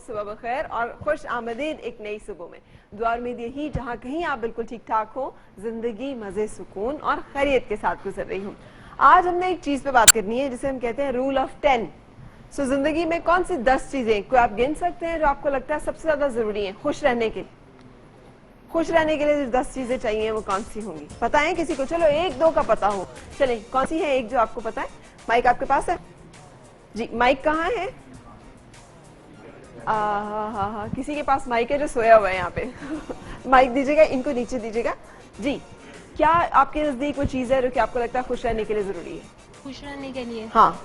सुबह बखैर और खुश आमदीद एक नई सुबह में। दुआ उम्मीद यही जहाँ कहीं आप बिल्कुल ठीक ठाक हो, जिंदगी मजे सुकून और खैरियत के साथ गुजर रही हूँ। आज हमने एक चीज पे बात करनी है जिसे हम कहते हैं रूल ऑफ 10। सो जिंदगी में कौन सी 10 चीजें कोई आप गिन सकते हैं जो आपको लगता है सबसे ज्यादा जरूरी है खुश रहने के लिए? खुश रहने के लिए जो 10 चीजें चाहिए वो कौन सी होंगी? पता है किसी को? चलो एक दो का पता हो, चले कौन सी है एक जो आपको पता है? माइक आपके पास है जी? माइक कहाँ है? हाँ, किसी के पास माइक है जो सोया हुआ है यहाँ पे माइक दीजिएगा, इनको नीचे दीजिएगा जी। क्या आपके नजदीक वो चीज है जो कि आपको लगता है खुश रहने के लिए जरूरी है? खुश रहने के लिए हाँ,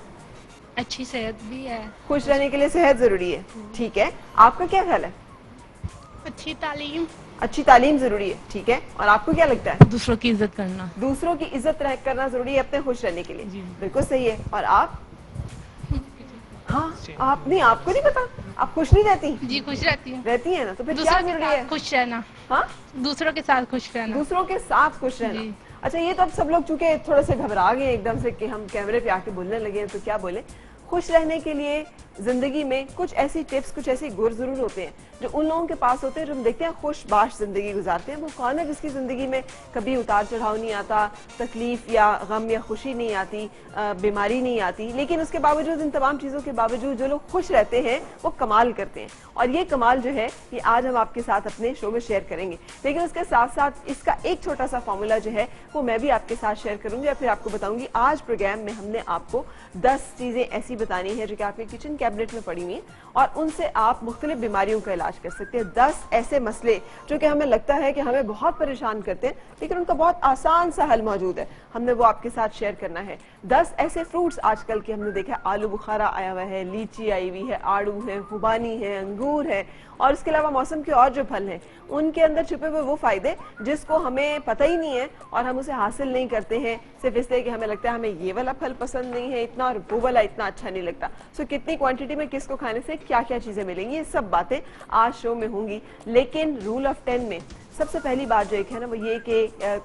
अच्छी सेहत भी है। खुश रहने के लिए सेहत जरूरी है, ठीक है। आपका क्या ख्याल है? अच्छी तालीम। अच्छी तालीम जरूरी है, ठीक है। और आपको क्या लगता है? दूसरों की इज्जत करना। दूसरों की इज्जत करना जरूरी है अपने खुश रहने के लिए, बिल्कुल सही है। और आप? हाँ, आप नहीं, आपको नहीं पता? आप खुश नहीं रहती? जी खुश रहती हूँ। रहती है ना, तो फिर क्या जरूरी है? खुश रहना। हाँ, दूसरों के साथ खुश रहना। दूसरों के साथ खुश रहना। अच्छा, ये तो अब सब लोग चूंकि थोड़े से घबरा गए एकदम से कि हम कैमरे पे आके बोलने लगे हैं, तो क्या बोले? खुश रहने के लिए जिंदगी में कुछ ऐसी टिप्स, कुछ ऐसे गुर जरूर होते हैं जो उन लोगों के पास होते हैं जो हम देखते हैं खुशबाश जिंदगी गुजारते हैं। वो कौन है जिसकी जिंदगी में कभी उतार चढ़ाव नहीं आता, तकलीफ या गम या खुशी नहीं आती, बीमारी नहीं आती, लेकिन उसके बावजूद, इन तमाम चीजों के बावजूद जो लोग खुश रहते हैं वो कमाल करते हैं। और ये कमाल जो है ये आज हम आपके साथ अपने शो में शेयर करेंगे। लेकिन उसके साथ साथ इसका एक छोटा सा फॉर्मूला जो है वो मैं भी आपके साथ शेयर करूंगी या फिर आपको बताऊंगी। आज प्रोग्राम में हमने आपको 10 चीजें ऐसी बतानी है जो कि आपके किचन कैबिनेट में पड़ी हुई है और उनसे आप मुख्तलिफ बीमारियों का इलाज कर सकते हैं। 10 ऐसे मसले जो कि हमें लगता है कि हमें बहुत परेशान करते हैं लेकिन उनका बहुत आसान सा हल मौजूद है, हमने वो आपके साथ शेयर करना है। 10 ऐसे फ्रूट्स आजकल के हमने देखा, आलू बुखारा आया हुआ है, लीची आई हुई है, आड़ू है, खुबानी है, अंगूर है और इसके अलावा मौसम के और जो फल हैं उनके अंदर छुपे हुए वो फायदे जिसको हमें पता ही नहीं है और हम उसे हासिल नहीं करते हैं सिर्फ इसलिए कि हमें लगता है हमें ये वाला फल पसंद नहीं है इतना और वो वाला इतना अच्छा नहीं लगता। सो कितनी क्वांटिटी में किसको खाने से क्या क्या चीजें मिलेंगी, ये सब बातें आज शो में होंगी। लेकिन रूल ऑफ 10 में सबसे पहली बात जो एक है ना वो ये कि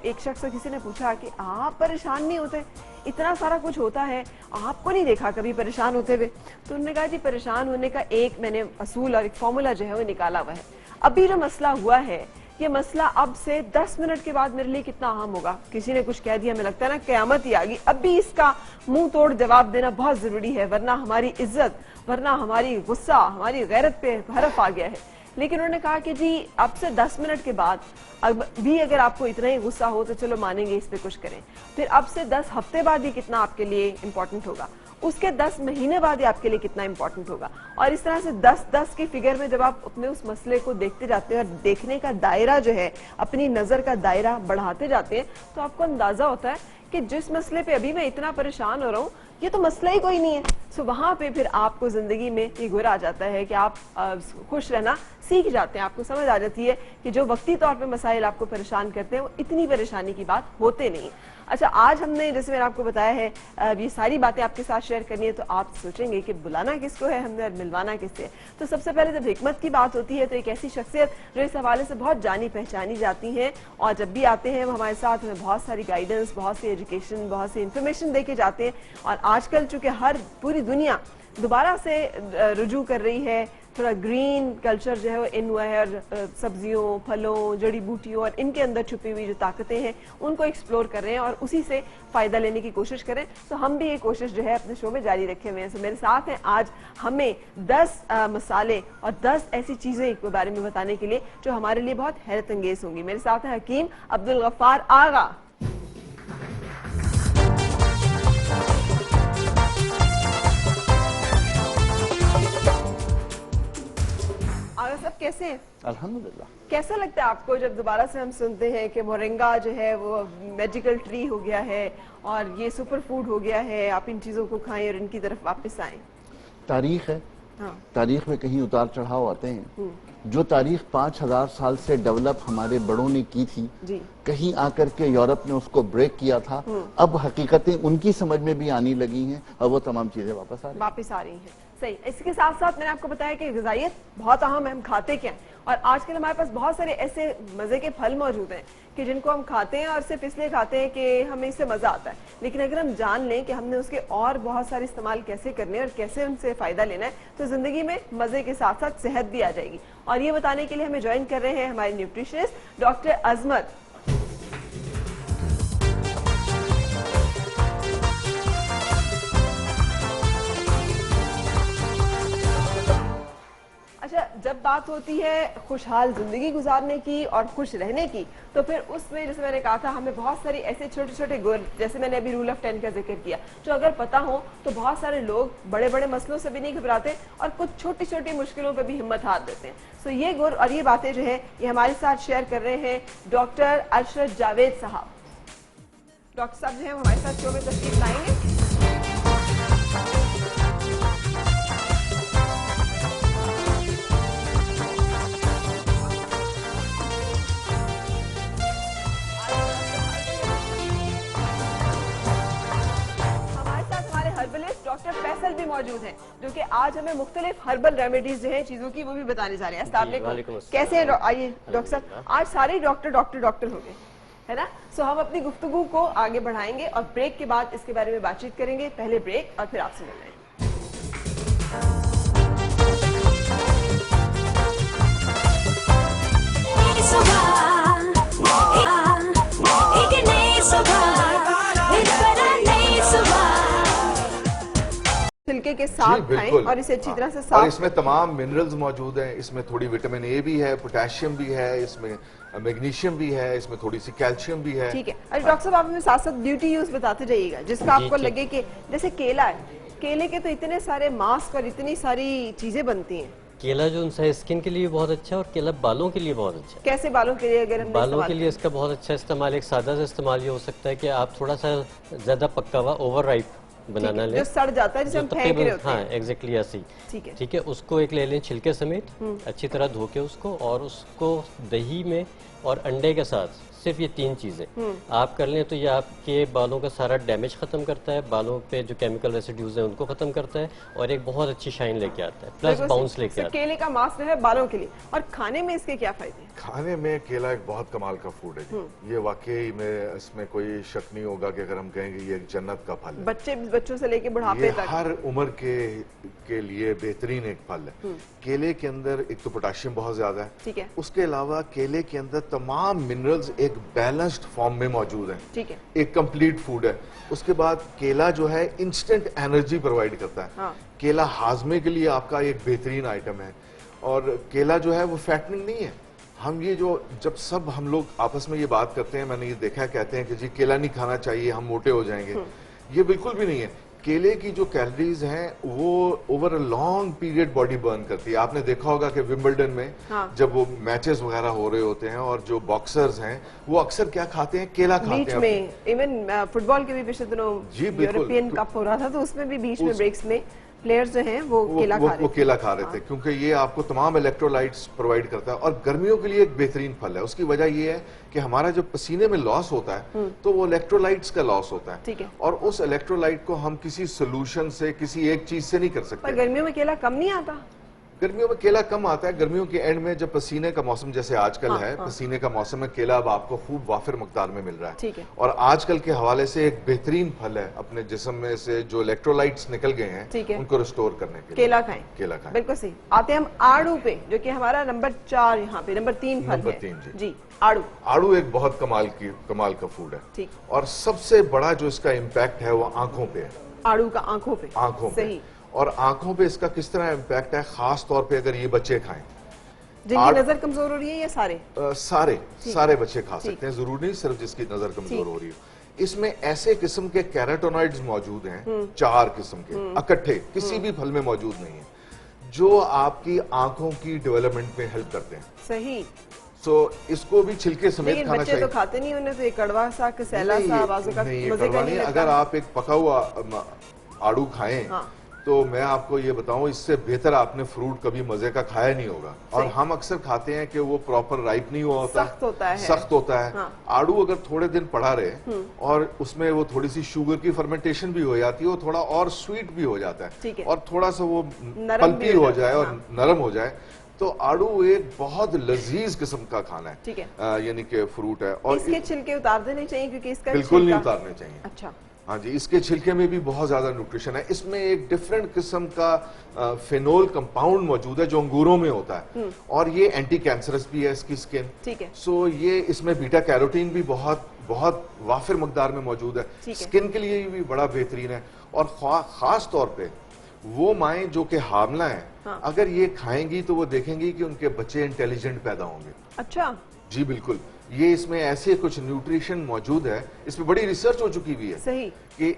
एक शख्स से किसी ने पूछा कि आप परेशान नहीं होते, इतना सारा कुछ होता है, आपको नहीं देखा कभी परेशान होते हुए? तो उन्होंने कहा जी परेशान होने का एक मैंने असूल और एक फॉर्मूला जो है वो निकाला हुआ है। अभी जो मसला हुआ है ये मसला अब से 10 मिनट के बाद मेरे लिए कितना अहम होगा। किसी ने कुछ कह दिया, हमें लगता है ना कयामत ही आ गई, अभी इसका मुंह तोड़ जवाब देना बहुत जरूरी है वरना हमारी इज्जत, वरना हमारी गुस्सा, हमारी गैरत पे हरफ आ गया है। लेकिन उन्होंने कहा कि जी अब से 10 मिनट के बाद अब भी अगर आपको इतना ही गुस्सा हो तो चलो मानेंगे इस पे कुछ करें, फिर अब से 10 हफ्ते बाद ये कितना आपके लिए इंपॉर्टेंट होगा, उसके 10 महीने बाद ये आपके लिए कितना इंपॉर्टेंट होगा। और इस तरह से 10-10 की फिगर में जब आप अपने उस मसले को देखते जाते हैं और देखने का दायरा जो है, अपनी नजर का दायरा बढ़ाते जाते हैं, तो आपको अंदाजा होता है कि जिस मसले पे अभी मैं इतना परेशान हो रहा हूँ ये तो मसला ही कोई नहीं है। सो वहां पे फिर आपको जिंदगी में ये गुर आ जाता है कि आप खुश रहना सीख जाते हैं। आपको समझ आ जाती है कि जो वक्ती तौर पे मसाइल आपको परेशान करते हैं वो इतनी परेशानी की बात होते नहीं। अच्छा, आज हमने जैसे मैंने आपको बताया है ये सारी बातें आपके साथ शेयर करनी है, तो आप सोचेंगे कि बुलाना किसको है हमने और मिलवाना किससे है। तो सबसे पहले जब हिकमत की बात होती है तो एक ऐसी शख्सियत जो इस हवाले से बहुत जानी पहचानी जाती हैं और जब भी आते हैं वो हमारे साथ हमें बहुत सारी गाइडेंस, बहुत सी एजुकेशन, बहुत सी इंफॉर्मेशन दे के जाते हैं। और आजकल चूंकि हर पूरी दुनिया दोबारा से रुजू कर रही है, थोड़ा ग्रीन कल्चर जो है वो इन हुआ है और सब्जियों, फलों, जड़ी बूटियों और इनके अंदर छुपी हुई जो ताकतें हैं उनको एक्सप्लोर कर रहे हैं और उसी से फायदा लेने की कोशिश करें। तो हम भी ये कोशिश जो है अपने शो में जारी रखे हुए हैं। तो मेरे साथ हैं आज हमें 10 मसाले और 10 ऐसी चीजें के बारे में बताने के लिए जो हमारे लिए बहुत हैरत अंगेज होंगी। मेरे साथ है हकीम अब्दुल गफ्फार आगा। आगा साहब कैसे हैं? अल्हम्दुलिल्लाह। कैसा लगता है आपको जब दोबारा से हम सुनते हैं कि मोरिंगा जो है वो मैजिकल ट्री हो गया है और ये सुपर फूड हो गया है, आप इन चीजों को खाएं और इनकी तरफ वापस आएं? तारीख है, हाँ। तारीख में कहीं उतार चढ़ाव आते हैं। जो तारीख 5000 साल से डेवलप हमारे बड़ों ने की थी जी। कहीं आकर के यूरोप ने उसको ब्रेक किया था। अब हकीकतें उनकी समझ में भी आने लगी हैं और वो तमाम चीजें वापस आ रही हैं। सही। इसके साथ साथ मैंने आपको बताया कि ग़िज़ाइयत बहुत अहम है, हम खाते क्या हैं। और आजकल हमारे पास बहुत सारे ऐसे मज़े के फल मौजूद हैं कि जिनको हम खाते हैं और सिर्फ इसलिए खाते हैं कि हमें इससे मज़ा आता है, लेकिन अगर हम जान लें कि हमने उसके और बहुत सारे इस्तेमाल कैसे करने हैं और कैसे उनसे फ़ायदा लेना है, तो ज़िंदगी में मज़े के साथ साथ सेहत भी आ जाएगी। और ये बताने के लिए हमें ज्वाइन कर रहे हैं हमारे न्यूट्रिशनिस्ट डॉक्टर अजमत। अच्छा, जब बात होती है खुशहाल जिंदगी गुजारने की और खुश रहने की, तो फिर उसमें जैसे मैंने कहा था, हमें बहुत सारी ऐसे छोटे छोटे गुर, जैसे मैंने अभी रूल ऑफ 10 का जिक्र किया, जो अगर पता हो तो बहुत सारे लोग बड़े बड़े मसलों से भी नहीं घबराते और कुछ छोटी छोटी मुश्किलों पर भी हिम्मत हार देते हैं। सो ये गुर और ये बातें जो है ये हमारे साथ शेयर कर रहे हैं डॉक्टर अरशद जावेद साहब। डॉक्टर साहब जो है हमारे साथ शो में तशरीफ लाएंगे। डॉक्टर फैसल भी मौजूद हैं, जो कि आज हमें मुख्तलिफ हर्बल रेमेडीज जो है चीजों की वो भी बताने जा रहे हैं। अस्सलाम वालेकुम, कैसे हैं? आइए डॉक्टर साहब, आज सारे डॉक्टर हो गए, है ना? सो हम अपनी गुफ्तगू को आगे बढ़ाएंगे और ब्रेक के बाद इसके बारे में बातचीत करेंगे। पहले ब्रेक और फिर आपसे मिल रहे हैं। छिलके के साथ खाएं और इसे अच्छी तरह से साफ। और इसमें तमाम मिनरल्स मौजूद हैं, इसमें थोड़ी विटामिन ए भी है, पोटेशियम भी है, इसमें मैग्नीशियम भी है, इसमें थोड़ी सी कैल्शियम भी है। ठीक है। अरे डॉक्टर साहब, आप हमें साथ साथ ड्यूटी यूज बताते जाइएगा, जिसका आपको लगे कि जैसे केला है, केले के तो इतने सारे मास्क और इतनी सारी चीजें बनती हैं। केला जो है स्किन के लिए बहुत अच्छा है और केला बालों के लिए बहुत अच्छा है। कैसे बालों के लिए? अगर हम बालों के लिए इसका बहुत अच्छा इस्तेमाल, एक सादा सा इस्तेमाल ये हो सकता है कि आप थोड़ा सा ज्यादा पक्का हुआ ओवर राइप बनाना लें, जो सड़ जाता है, जिसे हम फेंक रहे होते हैं। हाँ, एग्जैक्टली ऐसी। ठीक है, उसको एक ले लें छिलके समेत, अच्छी तरह धो के उसको, और उसको दही में और अंडे के साथ, सिर्फ ये 3 चीजें आप कर लें तो ये आपके बालों का सारा डैमेज खत्म करता है, बालों पे जो केमिकल रेसिड्यूज हैं उनको खत्म करता है और एक बहुत अच्छी शाइन लेके आता है, प्लस बाउंस लेके आता है। केले का मास्क है बालों के लिए। और खाने में इसके क्या फायदे हैं? खाने में केला एक बहुत कमाल का फूड है जी। ये वाकई में इसमें कोई शक नहीं होगा कि अगर हम कहेंगे ये एक जन्नत का फल है। बच्चों से लेके बुढ़ापे तक हर उम्र के लिए बेहतरीन एक फल है। केले के अंदर एक तो पोटेशियम बहुत ज्यादा है, ठीक है, उसके अलावा केले के अंदर तमाम मिनरल्स एक बैलेंस्ड फॉर्म में मौजूद हैं, ठीक है, एक कंप्लीट फूड है। उसके बाद केला जो है इंस्टेंट एनर्जी प्रोवाइड करता है। हाँ। केला हाजमे के लिए आपका एक बेहतरीन आइटम है। और केला जो है वो फैटनिंग नहीं है। हम ये जो जब सब हम लोग आपस में ये बात करते हैं, मैंने ये देखा, कहते हैं कि जी केला नहीं खाना चाहिए, हम मोटे हो जाएंगे। ये बिल्कुल भी नहीं है। केले की जो कैलोरीज हैं वो over a long period body burn करती है। आपने देखा होगा कि विंबलडन में जब वो मैचेस वगैरह हो रहे होते हैं और जो बॉक्सर्स हैं वो अक्सर क्या खाते हैं? केला खाते हैं। बीच में इवन फुटबॉल के भी पिछले दिनों यूरोपियन कप हो रहा था, तो उसमें भी बीच में ब्रेक्स में प्लेयर्स जो हैं वो केला खा रहे थे, क्योंकि ये आपको तमाम इलेक्ट्रोलाइट्स प्रोवाइड करता है और गर्मियों के लिए एक बेहतरीन फल है। उसकी वजह ये है कि हमारा जो पसीने में लॉस होता है तो वो इलेक्ट्रोलाइट्स का लॉस होता है, ठीक है, और उस इलेक्ट्रोलाइट को हम किसी सोल्यूशन से, किसी एक चीज से नहीं कर सकते। पर गर्मियों में केला कम नहीं आता? गर्मियों में केला कम आता है। गर्मियों के एंड में जब पसीने का मौसम जैसे आजकल है, पसीने का मौसम है, केला अब आपको खूब वाफिर मकदार में मिल रहा है, ठीक है। और आजकल के हवाले से एक बेहतरीन फल है अपने जिस्म में से जो इलेक्ट्रोलाइट्स निकल गए हैं, ठीक है, उनको रिस्टोर करने के लिए केला खाएं। केला खाएं। बिल्कुल सही। आते हम आड़ू पे, जो कि हमारा नंबर 4 यहाँ पे, नंबर 3 फल नंबर है। 3 जी, आड़ू एक बहुत कमाल का फूड है, ठीक, और सबसे बड़ा जो इसका इम्पैक्ट है वो आंखों पे है। आड़ू का आंखों पे सही। और आंखों पे इसका किस तरह इम्पैक्ट है, खास तौर पे अगर ये बच्चे खाएं जिनकी नजर कमजोर हो रही है, या सारे बच्चे खा सकते हैं, जरूरी नहीं सिर्फ जिसकी नजर कमजोर हो रही हो। इसमें ऐसे किस्म के कैरोटीनॉइड्स मौजूद हैं, 4 किस्म के इकट्ठे, किसी भी फल में मौजूद नहीं है, जो आपकी आंखों की डेवलपमेंट में हेल्प करते हैं। सही। इसको भी छिलके समेत खाना चाहिए। बच्चे तो खाते नहीं, उन्हें तो ये कड़वा सा, कसैला सा, बाजू का मजे का नहीं लगता। अगर आप एक पका हुआ आड़ू खाएं तो मैं आपको ये बताऊं, इससे बेहतर आपने फ्रूट कभी मजे का खाया नहीं होगा। और हम अक्सर खाते हैं कि वो प्रॉपर राइप नहीं हुआ होता, सख्त होता है, सख्त होता है। हाँ। आड़ू अगर थोड़े दिन पड़ा रहे और उसमें वो थोड़ी सी शुगर की फर्मेंटेशन भी हो जाती है, वो थोड़ा और स्वीट भी हो जाता ठीक है है। और थोड़ा सा वो नरम भी पल्पी हो हो जाता जाए है, और हाँ। नरम हो जाए, तो आड़ू एक बहुत लजीज किस्म का खाना है। ठीक है। यानी कि फ्रूट है। और इसके छिलके उतार देने चाहिए क्योंकि इसका बिल्कुल नहीं छिलका- उतारने चाहिए। अच्छा, हाँ जी, इसके छिलके में भी बहुत ज्यादा न्यूट्रिशन है। इसमें एक डिफरेंट किस्म का फेनोल कंपाउंड मौजूद है जो अंगूरों में होता है और ये एंटी कैंसरस भी है इसकी स्किन। ठीक है। सो ये इसमें बीटा कैरोटीन भी बहुत बहुत वाफिर मकदार में मौजूद है। ठीक है। स्किन के लिए भी बड़ा बेहतरीन है। और खास तौर पे वो माएँ जो कि हामला है, हाँ। अगर ये खाएंगी तो वो देखेंगी कि उनके बच्चे इंटेलिजेंट पैदा होंगे। अच्छा, जी बिल्कुल, ये इसमें ऐसे कुछ न्यूट्रिशन मौजूद है, इसमें बड़ी रिसर्च हो चुकी हुई है सही। कि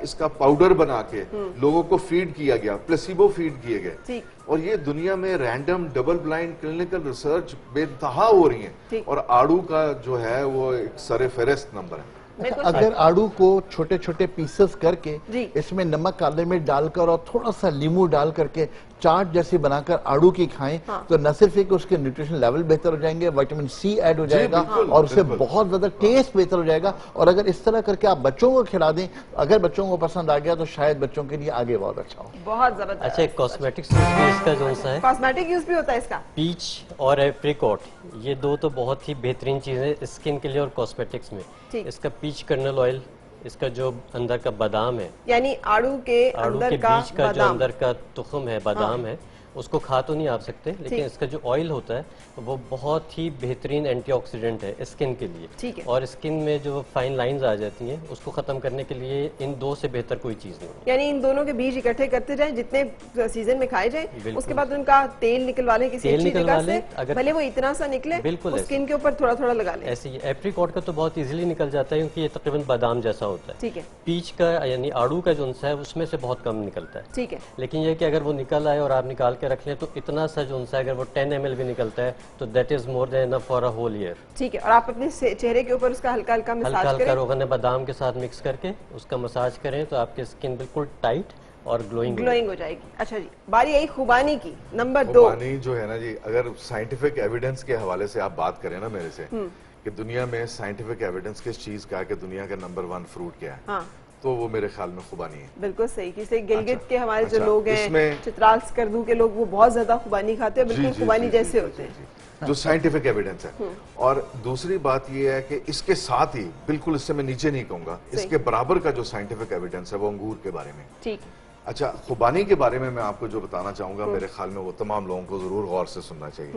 इसका पाउडर बना के लोगों को फीड किया गया, प्लेसिबो फीड किए गए। ठीक। और ये दुनिया में random double blind clinical research बेतहा हो रही है। ठीक। और आड़ू का जो है वो एक सरे फेहरिस्त नंबर है। बिल्कुल अगर आड़ू को छोटे छोटे पीसेस करके जी। इसमें नमक काले मिर्च डालकर और थोड़ा सा नींबू डाल करके चाट जैसी बनाकर आड़ू की खाएं, हाँ। तो न सिर्फ एक उसके न्यूट्रिशन लेवल बेहतर हो जाएंगे, विटामिन सी ऐड हो जाएगा बिल्कुल, और उससे बिल्कुल। बहुत ज्यादा टेस्ट बेहतर हो जाएगा। और अगर इस तरह करके आप बच्चों को खिला दें, अगर बच्चों को पसंद आ गया तो शायद बच्चों के लिए आगे बहुत अच्छा हो। बहुत जबरदस्त। अच्छा, एक कॉस्मेटिक्स भी इसका जो सा है, कॉस्मेटिक यूज भी होता है इसका। पीच और एप्रिकॉट, ये दो तो बहुत ही बेहतरीन चीज़ें स्किन के लिए और कॉस्मेटिक्स में। ठीक। इसका पीच कर्नल ऑयल, इसका जो अंदर का बादाम है, यानी आड़ू के आड़ू अंदर के का बीज का जो बादाम। अंदर का तुखम है, बादाम है, उसको खा तो नहीं आप सकते, ठीक। लेकिन इसका जो ऑयल होता है वो बहुत ही बेहतरीन एंटीऑक्सीडेंट है स्किन के लिए। ठीक है। और स्किन में जो फाइन लाइंस आ जाती हैं उसको खत्म करने के लिए इन दो से बेहतर कोई चीज़ नहीं है। यानी इन दोनों के बीज इकट्ठे करते जाएं, जितने सीजन में खाए जाएं, बिल्कुल। उसके बाद उनका तेल निकलवा लें किसी तेल अच्छी निकलवा जगह लें, से, अगर- भले वो इतना सा निकले, बिल्कुल वो ऐसे। स्किन के ऊपर थोड़ा थोड़ा लगा लें। ऐसे ही एप्रिकॉट का तो बहुत इजीली निकल जाता है क्योंकि ये तकरीबन बादाम जैसा होता है। ठीक है। पीच का यानी आड़ू का जो है उसमें से बहुत कम निकलता है। ठीक है। लेकिन ये कि अगर वो निकल आए और आप निकाल के रख लें तो इतना सा जो अगर वो 10 ml भी निकलता है तो that is more than enough for a whole year. ठीक है। और आप अपने चेहरे के ऊपर उसका हल्का हल्का हल्का मसाज हल्का करें। रोगन बादाम के साथ मिक्स करके उसका मसाज करें तो आपकी स्किन बिल्कुल टाइट और ग्लोइंग ग्लोइंग हो जाएगी। अच्छा जी, बारी आई खुबानी की, नंबर 2। खुबानी जो है ना जी, अगर साइंटिफिक एविडेंस के हवाले से आप बात करें ना मेरे से कि दुनिया में साइंटिफिक एविडेंस किस चीज का है कि दुनिया का नंबर 1 फ्रूट क्या है, हाँ, तो वो मेरे ख्याल में खुबानी है। बिल्कुल सही। किसी गिलगित अच्छा, के हमारे जो अच्छा, लोग हैं, इसमें- चित्राल स्कर्दू के लोग, वो बहुत ज्यादा खुबानी खाते हैं, बिल्कुल जी, खुबानी जी, जैसे जी, होते जी, हैं। जी, जो साइंटिफिक एविडेंस है। और दूसरी बात ये है कि इसके साथ ही बिल्कुल इससे मैं नीचे नहीं कहूंगा, इसके बराबर का जो साइंटिफिक एविडेंस है वो अंगूर के बारे में। ठीक। अच्छा, खुबानी के बारे में मैं आपको जो बताना चाहूंगा, मेरे ख्याल में वो तमाम लोगों को जरूर गौर से सुनना चाहिए।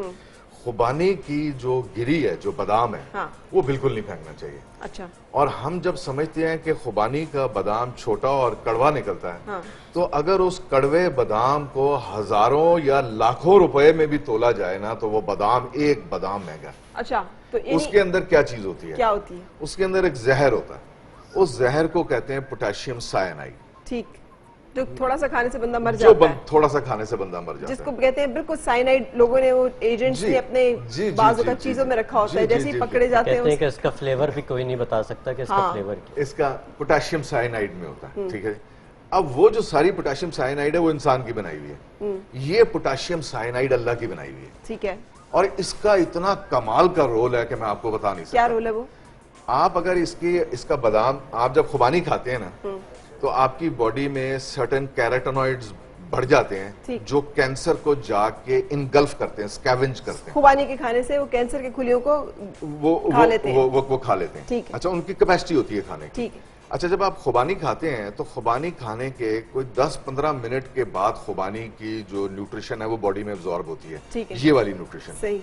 खुबानी की जो गिरी है, जो बादाम है, हाँ। वो बिल्कुल नहीं फेंकना चाहिए। अच्छा। और हम जब समझते हैं कि खुबानी का बादाम छोटा और कड़वा निकलता है, हाँ। तो अगर उस कड़वे बादाम को हजारों या लाखों रुपए में भी तोला जाए ना, तो वो बादाम, एक बादाम महंगा। अच्छा, तो उसके अंदर क्या चीज होती है? क्या होती है? उसके अंदर एक जहर होता है। उस जहर को कहते हैं पोटेशियम साइनाइड। ठीक। जो थोड़ा सा खाने से बंदा मर जो जाता है, थोड़ा सा खाने से बंदा मर जाता जिसको है। कहते हैं बिल्कुल साइनाइड। लोगों ने वो एजेंट्स जी, ने अपने जी, जी, बाजू जी, का जी, चीजों जी, में रखा होता जी, है, जी, जैसे ही जी, पकड़े जी। जाते कहते हैं हैं कि इसका फ्लेवर भी कोई नहीं बता सकता कि इसका हाँ। फ्लेवर क्या है। इसका पोटेशियम साइनाइड में होता है। ठीक है। अब वो जो सारी पोटेशियम साइनाइड है वो इंसान की बनाई हुई है, ये पोटेशियम साइनाइड अल्लाह की बनाई हुई है। ठीक है। और इसका इतना कमाल का रोल है कि मैं आपको बता नहीं क्या सकता। रोल है वो? आप अगर इसका बादाम आप जब खुबानी खाते हैं ना, तो आपकी बॉडी में सर्टेन कैरोटेनॉइड्स बढ़ जाते हैं ठीक। जो कैंसर को जाके इनगल्फ करते हैं, स्कैवेंज करते हैं। खुबानी के खाने से वो कैंसर के खुलियों को खा लेते हैं। वो खा लेते हैं। ठीक है। अच्छा, उनकी कैपेसिटी होती है खाने की। ठीक है। अच्छा, जब आप खुबानी खाते हैं तो खुबानी खाने के कोई 10-15 मिनट के बाद खुबानी की जो न्यूट्रिशन है वो बॉडी में एब्जॉर्ब होती है। ठीक है। ये वाली न्यूट्रिशन। सही।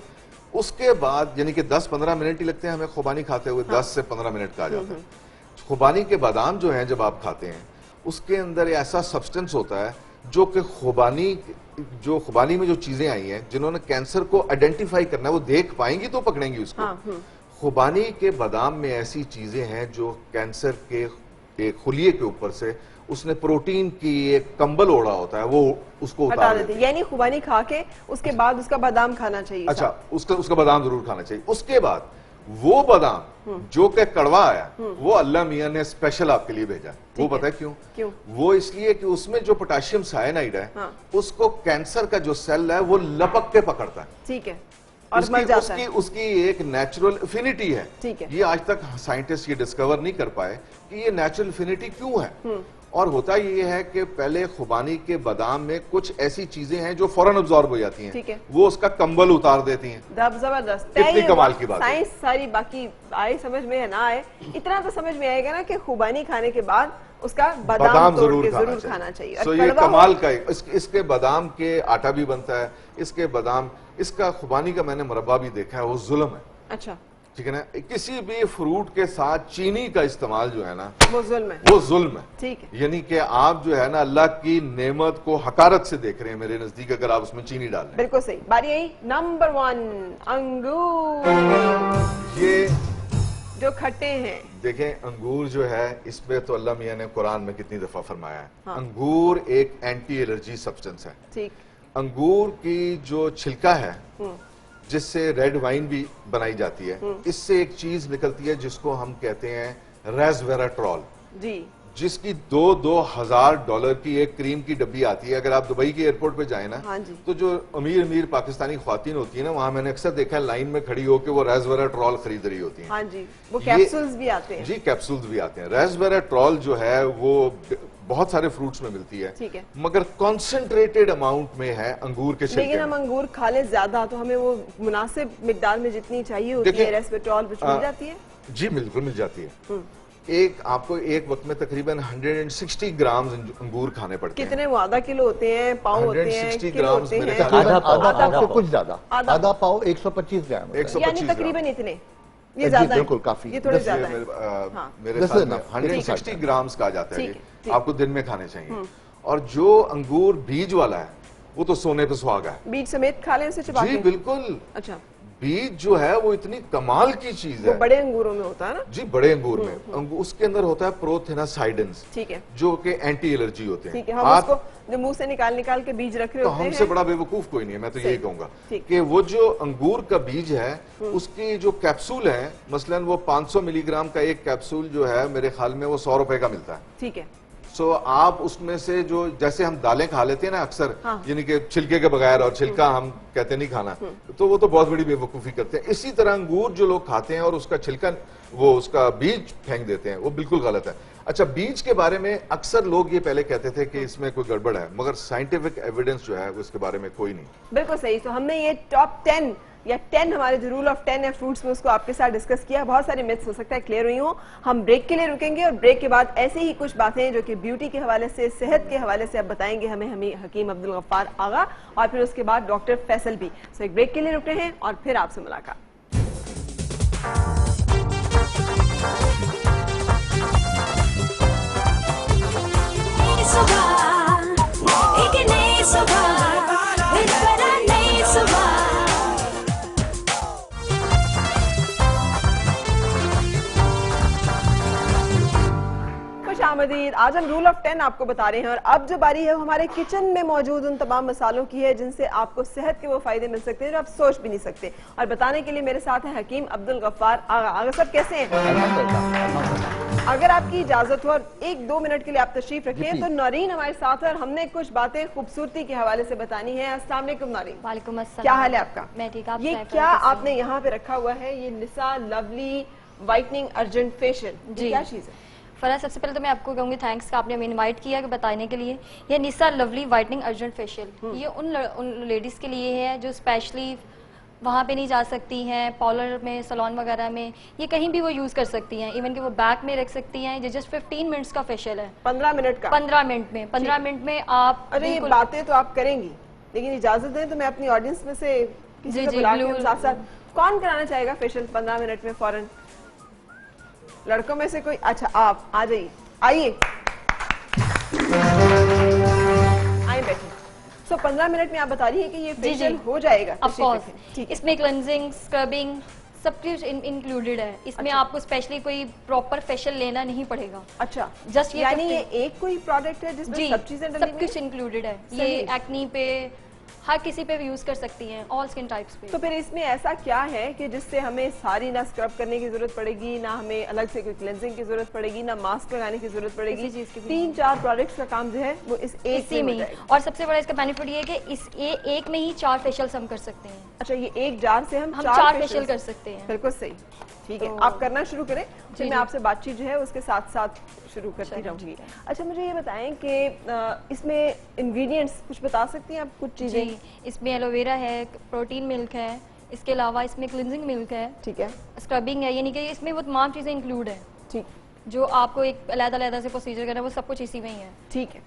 उसके बाद यानी कि 10-15 मिनट ही लगते हैं हमें खुबानी खाते हुए, 10 से 15 मिनट का आ जाता है। खुबानी के बादाम जो हैं जब आप खाते हैं, उसके अंदर ऐसा सब्सटेंस होता है जो कि खुबानी में जो चीजें आई हैं, जिन्होंने कैंसर को आइडेंटिफाई करना है, वो देख पाएंगी तो पकड़ेंगी उसको। हाँ, खुबानी के बादाम में ऐसी चीजें हैं जो कैंसर के एक खुलिये के ऊपर से उसने प्रोटीन की एक कंबल ओढ़ा होता है, वो उसको हटा उतार देते देती हैं। है। यानी खुबानी खा के उसके बाद उसका बादाम खाना चाहिए। अच्छा, उसका बादाम जरूर खाना चाहिए। उसके बाद वो बादाम जो के कड़वा आया वो अल्लाह मियां ने स्पेशल आपके लिए भेजा। वो पता है क्यों? वो इसलिए कि उसमें जो पोटेशियम साइनाइड है, हाँ। उसको कैंसर का जो सेल है वो लपक के पकड़ता है। ठीक है। और मर जाता है। उसकी एक नेचुरल एफिनिटी है। ठीक है। ये आज तक साइंटिस्ट ये डिस्कवर नहीं कर पाए कि ये नेचुरल एफिनिटी क्यों है। और होता ये है कि पहले खुबानी के बादाम में कुछ ऐसी चीजें हैं जो फौरन अब्जॉर्ब हो जाती हैं, वो उसका कंबल उतार देती हैं। जबरदस्त, कितनी कमाल की बात। साइंस सारी बाकी आए समझ में है ना आए, इतना तो समझ में आएगा ना कि खुबानी खाने के बाद उसका बादाम जरूर खाना चाहिए। तो ये कमाल का इसके बादाम के आटा भी बनता है, इसके बादाम, इसका खुबानी का मैंने मुरब्बा भी देखा है, वो जुल्म है। अच्छा, ठीक है ना। किसी भी फ्रूट के साथ चीनी का इस्तेमाल जो है ना वो जुल्म है, वो जुल्म है। ठीक है। यानी कि आप जो है ना अल्लाह की नेमत को हकारत से देख रहे हैं मेरे नजदीक, अगर आप उसमें चीनी डाल रहे। बिल्कुल सही। बारी आई नंबर 1, अंगूर। ये जो खट्टे हैं, देखें अंगूर जो है इसमें तो अल्लाह मियां ने कुरान में कितनी दफा फरमाया है। हाँ। अंगूर एक एंटी एलर्जी सब्सटेंस है। ठीक। अंगूर की जो छिलका है जिससे रेड वाइन भी बनाई जाती है, इससे एक चीज निकलती है जिसको हम कहते हैं रेसवेराट्रॉल जी, जिसकी $2,000 की एक क्रीम की डब्बी आती है। अगर आप दुबई के एयरपोर्ट पे जाए ना, हाँ जी, तो जो अमीर पाकिस्तानी ख्वातीन होती है ना, वहां मैंने अक्सर देखा है लाइन में खड़ी होकर वो रेसवेराट्रॉल खरीद रही होती है। हाँ जी, वो कैप्सूल्स भी आते हैं। जी, कैप्सूल्स भी आते हैं। रेसवेराट्रॉल जो है वो बहुत सारे फ्रूट्स में मिलती है, ठीक है, मगर कॉन्सेंट्रेटेड अमाउंट में है अंगूर के छिलके। लेकिन हम अंगूर खा ले ज्यादा तो हमें वो मुनासिब मिकदार में जितनी चाहिए होती है रेसवेराट्रॉल मिल जाती है। जी बिल्कुल मिल जाती है। आपको एक वक्त में तकरीबन 160 ग्राम अंगूर खाने पड़ते हैं। कितने वो आधा किलो होते हैं, पाव होते हैं, 160 ग्राम आधा कुछ ज्यादा, आधा पाव 125 ग्राम, यानी तकरीबन इतने। ये ज्यादा बिल्कुल काफी, ये थोड़े ज्यादा है। मेरे साथ 160 ग्राम कहा जाता है, आपको दिन में खाने चाहिए। और जो अंगूर बीज वाला है वो तो सोने पे सुहागा है। बीज समेत खा लें उसे चबा के? जी बिल्कुल। अच्छा, बीज जो है वो इतनी कमाल की चीज है। वो बड़े अंगूरों में होता है ना? जी, बड़े अंगूर में उसके अंदर होता है प्रोथेनासाइडेंस, ठीक है, जो कि एंटी एलर्जी होते हैं। ठीक है, हम उसको जो मुंह से निकाल के बीज रख रहे होते हैं। हमसे बड़ा बेवकूफ कोई नहीं है, मैं तो यही कहूंगा कि वो जो अंगूर का बीज है उसकी जो कैप्सूल है, मसलन वो 500 मिलीग्राम का एक कैप्सूल जो है मेरे ख्याल में वो 100 रुपए का मिलता है। ठीक है। सो आप उसमें से जो जैसे हम दालें खा लेते हैं ना अक्सर, हाँ, यानी कि छिलके के बगैर, और छिलका हम कहते नहीं खाना, तो वो तो बहुत बड़ी बेवकूफी करते हैं। इसी तरह अंगूर जो लोग खाते हैं और उसका छिलका, वो उसका बीज फेंक देते हैं, वो बिल्कुल गलत है। अच्छा, बीज के बारे में अक्सर लोग ये पहले कहते थे कि इसमें कोई गड़बड़ है, मगर साइंटिफिक एविडेंस जो है उसके बारे में कोई नहीं। बिल्कुल सही। तो हमने ये टॉप 10 या 10 हमारे जो रूल ऑफ 10 है फ्रूट्स में, उसको आपके साथ डिस्कस किया। बहुत सारे मिथ्स हो सकता है क्लियर हुई हो। हम ब्रेक के लिए रुकेंगे और ब्रेक के बाद ऐसे ही कुछ बातें जो कि ब्यूटी के हवाले से, सेहत के हवाले से अब बताएंगे हमें हकीम अब्दुल गफ्फार आगा, और फिर उसके बाद डॉक्टर फैसल भी। सो एक ब्रेक के लिए रुक रहे हैं और फिर आपसे मुलाकात। आज हम रूल ऑफ 10 आपको बता रहे हैं, और अब जो बारी है वो हमारे किचन में मौजूद उन तमाम मसालों की है जिनसे आपको सेहत के वो फायदे मिल सकते हैं जो आप सोच भी नहीं सकते। और बताने के लिए मेरे साथ है हकीम अब्दुल गफ्फार आगा। आगा साहब कैसे हैं? अगर आपकी इजाजत हो और 1-2 मिनट के लिए आप तशरीफ रखें तो नौरीन हमारे साथ है और हमने कुछ बातें खूबसूरती के हवाले से बतानी है। अस्सलाम वालेकुम नौरीन। वालेकुम अस्सलाम। क्या हाल है आपका? मैं ठीक। आप ये क्या आपने यहाँ पे रखा हुआ है? ये निसा लवली वाइटनिंग अर्जेंट फेशियल, क्या चीज है? फरा, सबसे पहले तो मैं आपको कहूँगी थैंक्स कि आपने हमें इनवाइट किया कि बताने के लिए। ये निसा लवली वाइटनिंग अर्जेंट फेशियल, ये उन लेडीज़ के लिए है जो स्पेशली वहाँ पे नहीं जा सकती हैं, पार्लर में, सैलून वगैरह में, ये कहीं भी वो यूज़ कर सकती हैं। इवन कि वो बैक में रख सकती हैं। ये जस्ट 15 मिनट्स का फेशियल है। 15 मिनट का? 15 मिनट में आप। अरे ये बातें तो आप करेंगी, लेकिन इजाजत दें तो मैं अपनी ऑडियंस में से किसी को बुला के साथ साथ कौन कराना चाहेगा फेशियल 15 मिनट में फौरन? लड़कों में से कोई? अच्छा, आप आ जाइए, आइए बैठिए। सो 15 मिनट में आप बता रही है कि ये फेशियल हो जाएगा? Of course. इसमें क्लेंजिंग, स्क्रबिंग सब कुछ इंक्लूडेड है। इसमें अच्छा, आपको स्पेशली कोई प्रॉपर फेशियल लेना नहीं पड़ेगा। अच्छा, जस्ट यानी ये एक कोई प्रोडक्ट है जिसमें सब चीजें सब कुछ इंक्लूडेड है। ये एक्नी पे, हर किसी पे भी यूज कर सकती हैं, ऑल स्किन टाइप्स पे। तो फिर इसमें ऐसा क्या है कि जिससे हमें सारी ना स्क्रब करने की जरूरत पड़ेगी, ना हमें अलग से कोई क्लेंजिंग की जरूरत पड़ेगी, ना मास्क लगाने की जरूरत पड़ेगी? किसी चीज की भी 3-4 प्रोडक्ट्स का काम जो है वो इस एक इसी में हो ही। जाएगा। और सबसे बड़ा इसका बेनिफिट ये है कि इस एक में ही 4 फेशियल्स हम कर सकते हैं। अच्छा, ये एक जार से हम 4 फेशियल कर सकते हैं। बिल्कुल सही, ठीक है। तो- आप करना शुरू करें, फिर मैं आपसे बातचीत जो है उसके साथ साथ शुरू करती रहूंगी। अच्छा, मुझे ये बताएं कि इसमें इंग्रेडिएंट्स कुछ बता सकती हैं आप, कुछ चीजें? जी, इसमें एलोवेरा है, प्रोटीन मिल्क है, इसके अलावा इसमें क्लिनजिंग मिल्क है, ठीक है, स्क्रबिंग है, यानी कि इसमें वो तमाम चीज़ें इंक्लूड है ठीक, जो आपको एक अलग-अलग से प्रोसीजर करना है, वो सब कुछ इसी में ही है। ठीक है।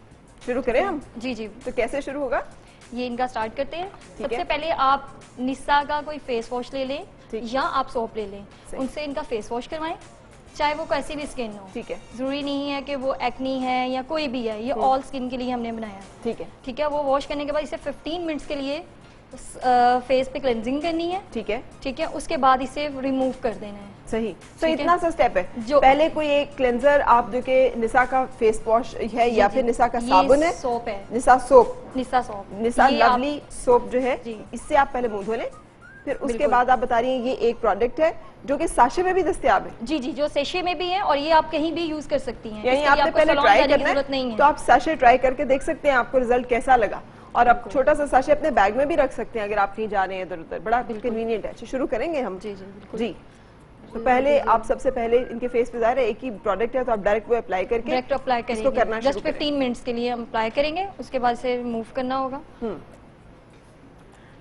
शुरू करें हम? जी जी, तो कैसे शुरू होगा? ये इनका स्टार्ट करते हैं। ठीक सबसे है। पहले आप निस्सा का कोई फेस वॉश ले लें ठीक। या आप सोप ले लें, सही। उनसे इनका फेस वॉश करवाएं, चाहे वो कैसी भी स्किन हो। ठीक है, जरूरी नहीं है कि वो एक्नी है या कोई भी है, ये ऑल स्किन के लिए हमने बनाया। ठीक है, ठीक है, वो वॉश करने के बाद इसे 15 मिनट्स के लिए फेस पे क्लेंजिंग करनी है। ठीक है, ठीक है, उसके बाद इसे रिमूव कर देना है। सही। तो ठीक है। इतना सा स्टेप है। जो- पहले कोई एक क्लेंजर आप जो कि निसा का फेस वॉश है या जी, फिर जी। निसा का ये साबुन है, सोप है, निसा सोप, निस्सा सोप, निसा ये आप- लवली सोप जो है, जी। इससे आप पहले मुंह धो लें। फिर उसके बिल्कुल। बाद आप बता रही हैं ये एक प्रोडक्ट है जो कि साशे में भी दस्तयाब है, जी जी, जो सेशे में भी है और ये आप कहीं भी यूज कर सकती हैं। यानी इसके लिए आपने आपको पहले salon ट्राई जाने की करना जरूरत है नहीं है। तो आप साशे ट्राई करके देख सकते हैं आपको रिजल्ट कैसा लगा। और आप छोटा सा साशे अपने बैग में भी रख सकते हैं अगर आप कहीं जा रहे हैं इधर उधर, बड़ा कन्वीनियंट है। अच्छा, शुरू करेंगे हम? जी जी बिल्कुल। जी। तो पहले आप सबसे पहले इनके फेस पे ज़ाहिर है एक ही प्रोडक्ट है तो आप डायरेक्ट वो अप्लाई करके डायरेक्ट अप्लाई इसको करना करेंगे, जस्ट शुरू करें। 15 मिनट्स के लिए हम अप्लाई करेंगे, उसके बाद इसे रिमूव करना होगा।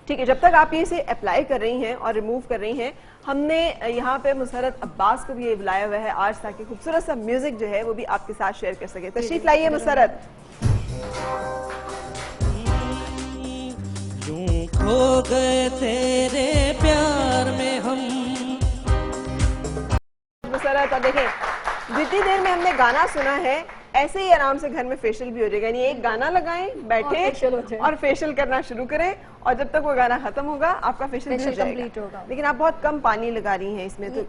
ठीक है। जब तक आप ये इसे अप्लाई कर रही हैं और रिमूव कर रही हैं, हमने यहाँ पे मुसरत अब्बास को भी ये बुलाया हुआ है आज, ताकि खूबसूरत सा म्यूजिक जो है वो भी आपके साथ शेयर कर सके। तशरीफ लाइए मुसरत। यूं खो गए तेरे प्यार में हम। मुसरत, अब देखें जितनी देर में हमने गाना सुना है ऐसे ही आराम से घर में फेशियल भी हो जाएगा। यानी एक गाना लगाएं, बैठे फेशियल हो जाए। और फेशियल करना शुरू करें, और जब तक वो गाना खत्म होगा आपका फेशियल भी हो फेशियल जाएगा। कंप्लीट होगा। लेकिन आप बहुत कम पानी लगा रही हैं इसमें, तो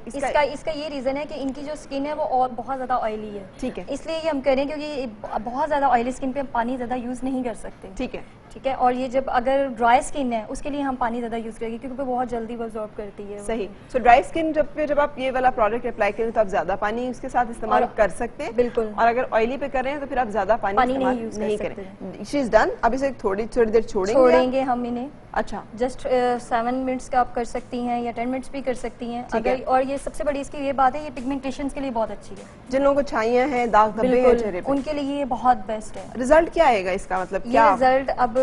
इसका ये रीजन है कि इनकी जो स्किन है वो और बहुत ज्यादा ऑयली है। ठीक है, इसलिए ये हम करें क्योंकि ये बहुत ज्यादा ऑयली स्किन पे हम पानी ज्यादा यूज नहीं कर सकते। ठीक है, ठीक है, और ये जब अगर ड्राई स्किन है उसके लिए हम पानी ज्यादा यूज करेंगे क्योंकि वो बहुत जल्दी वो absorb करती है। सही। सो ड्राई स्किन जब आप ये वाला प्रोडक्ट अप्लाई करें तो आप ज्यादा पानी उसके साथ इस्तेमाल और- कर सकते हैं। बिल्कुल। और अगर ऑयली पे कर रहे हैं तो फिर आप ज्यादा पानी नहीं इस्तेमाल use कर नहीं सकते करें। She is done. अब इसे थोड़ी देर छोड़ेंगे आप? छोड़ेंगे हम इन्हें, अच्छा, जस्ट 7 मिनट्स का आप कर सकती हैं या 10 मिनट्स भी कर सकती हैं। ठीक है। अगर और ये सबसे बड़ी इसकी ये बात है, ये पिगमेंटेशन के लिए बहुत अच्छी है। जिन लोगों को छाइयां हैं, दाग धब्बे हैं चेहरे बिल्कुल, पे, उनके लिए ये बहुत बेस्ट है। रिजल्ट क्या आएगा इसका? मतलब ये क्या? रिजल्ट अब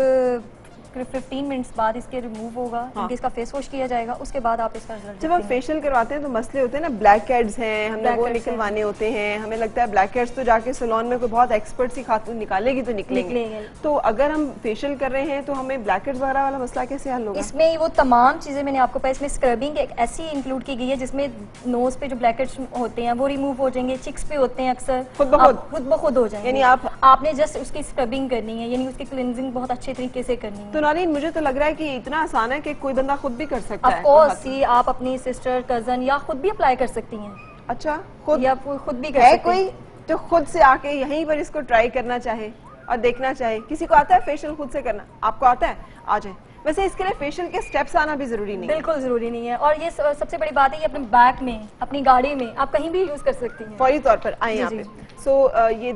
15 मिनट्स बाद इसके रिमूव होगा, इनके इसका फेस वॉश किया जाएगा, उसके बाद आप इसका रिजल्ट जब हम फेशियल करवाते हैं तो मसले होते हैं ना, ब्लैक हेड्स हैं, हमने Black वो heads निकलवाने होते हैं, हमें लगता है ब्लैक हेड्स तो जाके सैलून में कोई बहुत एक्सपर्ट सी खातून निकालेगी तो निकलेंगे। तो अगर हम फेशियल कर रहे हैं तो हमें ब्लैक हेड्स वगैरह वाला मसला कैसे हल होगा? इसमें वो तमाम चीजें मैंने आपको पास इसमें स्क्रबिंग एक ऐसी इंक्लूड की गई है जिसमें नोज पे जो ब्लैक हेड्स होते हैं वो रिमूव हो जाएंगे, चिक्स पे होते हैं अक्सर खुद ब खुद? खुद ब खुद हो जाएंगे। यानी आपने जस्ट उसकी स्क्रबिंग करनी है, यानी उसकी क्लिनजिंग बहुत अच्छे तरीके से करनी है। तो नालीन, मुझे तो लग रहा है कि इतना आसान है कि कोई बंदा खुद भी कर सकता है। ऑफ कोर्स ये आप अपनी सिस्टर, कजन या खुद भी अप्लाई कर सकती हैं, अच्छा, खुद या खुद भी कर है सकती हैं। कोई जो खुद से आके यहीं पर इसको ट्राई करना चाहे और देखना चाहे? किसी को आता है फेशियल खुद से करना? आपको आता है? आ जाए। वैसे इसके लिए फेशियल के स्टेप्स आना भी जरूरी नहीं है। बिल्कुल जरूरी नहीं है, और ये सबसे बड़ी बात है, ये अपने बैग में, अपनी गाड़ी में आप कहीं भी यूज कर सकती हैं। फौरी तौर पर आए जी, यहाँ जी। पे। सो ये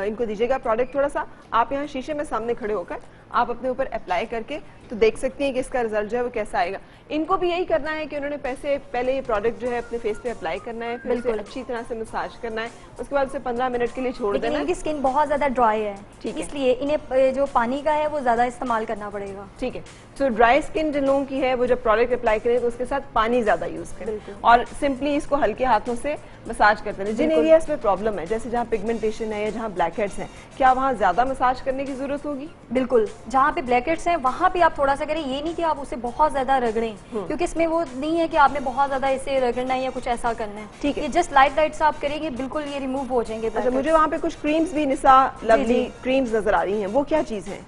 इनको दीजिएगा प्रोडक्ट थोड़ा सा, आप यहाँ शीशे में सामने खड़े होकर आप अपने ऊपर अप्लाई करके तो देख सकती हैं कि इसका रिजल्ट जो है वो कैसा आएगा। इनको भी यही करना है कि उन्होंने पहले ये प्रोडक्ट जो है अपने फेस पे अप्लाई करना है, फिर उसे अच्छी तरह से मसाज करना है, उसके बाद उसे 15 मिनट के लिए छोड़ लेकिन देना है। इनकी स्किन बहुत ज्यादा ड्राई है, ठीक है। इसलिए इन्हें जो पानी का है वो ज्यादा इस्तेमाल करना पड़ेगा। ठीक है। तो ड्राई स्किन जिन लोगों की है वो जब प्रोडक्ट अप्लाई करें तो उसके साथ पानी ज्यादा यूज करें और सिंपली इसको हल्के हाथों से मसाज करते रहे। जिन एरियाज में प्रॉब्लम है, जैसे जहाँ पिगमेंटेशन है या जहाँ ब्लैक हेड्स हैं, क्या वहाँ ज्यादा मसाज करने की जरूरत होगी? बिल्कुल, जहाँ पे ब्लैक हेड्स हैं वहाँ पे आप थोड़ा सा करें, ये नहीं कि आप उसे बहुत ज्यादा रगड़ें, क्योंकि इसमें वो नहीं है कि आपने बहुत ज्यादा इसे रगड़ना है या कुछ ऐसा करना है। ठीक है। ये जस्ट लाइट लाइट से आप करेंगे, बिल्कुल ये रिमूव हो जाएंगे। अच्छा, मुझे वहाँ पे कुछ क्रीम्स भी निसा लवली क्रीम्स नजर आ रही हैं, वो क्या चीज है?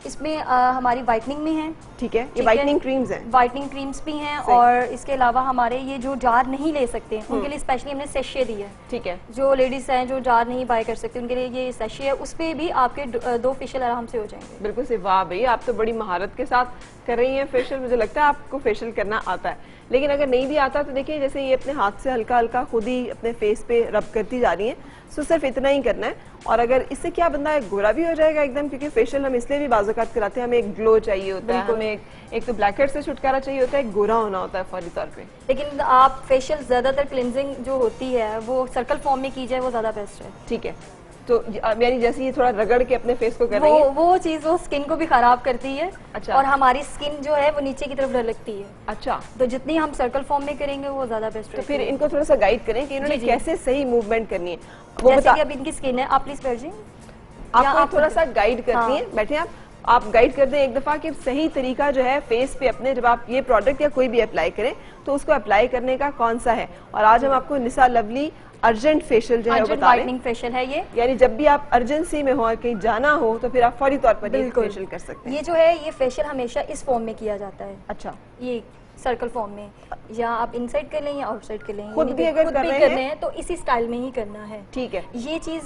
इसमें हमारी वाइटनिंग में है। ठीक है, ये ठीक है। वाइटनिंग क्रीम्स हैं। वाइटनिंग क्रीम्स भी हैं सही। और इसके अलावा हमारे ये जो जार नहीं ले सकते उनके लिए स्पेशली हमने सेशे दी है। ठीक है, जो लेडीज हैं जो जार नहीं बाय कर सकते उनके लिए ये सेशे है, उस पे भी आपके 2 फेशियल आराम से हो जाएंगे। बिल्कुल से। वाह भाई, आप तो बड़ी महारत के साथ कर रही हैं फेशियल। मुझे लगता है आपको फेशियल करना आता है, लेकिन अगर नहीं भी आता तो देखिए जैसे ये अपने हाथ से हल्का हल्का खुद ही अपने फेस पे रब करती जा रही हैं। सो सिर्फ इतना ही करना है। और अगर इससे क्या बंदा है, गोरा भी हो जाएगा एकदम, क्योंकि फेशियल हम इसलिए भी बाज़ात कराते हैं, हमें एक ग्लो चाहिए होता है, हमें एक तो ब्लैक हेड से छुटकारा चाहिए होता है, एक गोरा होना होता है फौरी तौर पे। लेकिन आप फेशियल ज्यादातर क्लिनजिंग जो होती है वो सर्कल फॉर्म में की जाए वो ज्यादा बेस्ट है। ठीक है, तो यानी जैसे ये थोड़ा रगड़ के अपने फेस को कर रही है, वो चीज वो स्किन को भी खराब करती है। अच्छा। और हमारी स्किन जो है वो नीचे की तरफ ढलकती है। अच्छा, तो जितनी हम सर्कल फॉर्म में करेंगे वो ज्यादा बेस्ट तो फिर इनको थोड़ा सा गाइड करें कि इन्होंने जी, जी। कैसे सही मूवमेंट करनी है। वो जैसे बता, कि अब इनकी स्किन है, आप प्लीज बैठ जाइए। या आपको थोड़ा सा गाइड करती हाँ। हैं, बैठे आप गाइड कर दें एक दफा कि सही तरीका जो है फेस पे अपने, जब आप ये प्रोडक्ट या कोई भी अप्लाई करें तो उसको अप्लाई करने का कौन सा है। और आज हम आपको निसा लवली अर्जेंट फेशियल जो है वो अर्जेंट बता रहे हैं। वाइटनिंग फेशियल है ये। यानी जब भी आप अर्जेंसी में हो और कहीं जाना हो तो फिर आप फौरी तौर पर ये बिल्कुल। फेशियल कर सकते हैं। ये जो है ये फेशियल हमेशा इस फॉर्म में किया जाता है, अच्छा, ये सर्कल फॉर्म में, या आप इनसाइड कर लें या आउटसाइड कर लें। खुद यानी भी कि अगर खुद कर भी रहे करने हैं हैं तो इसी स्टाइल में ही करना है। ठीक है, ये चीज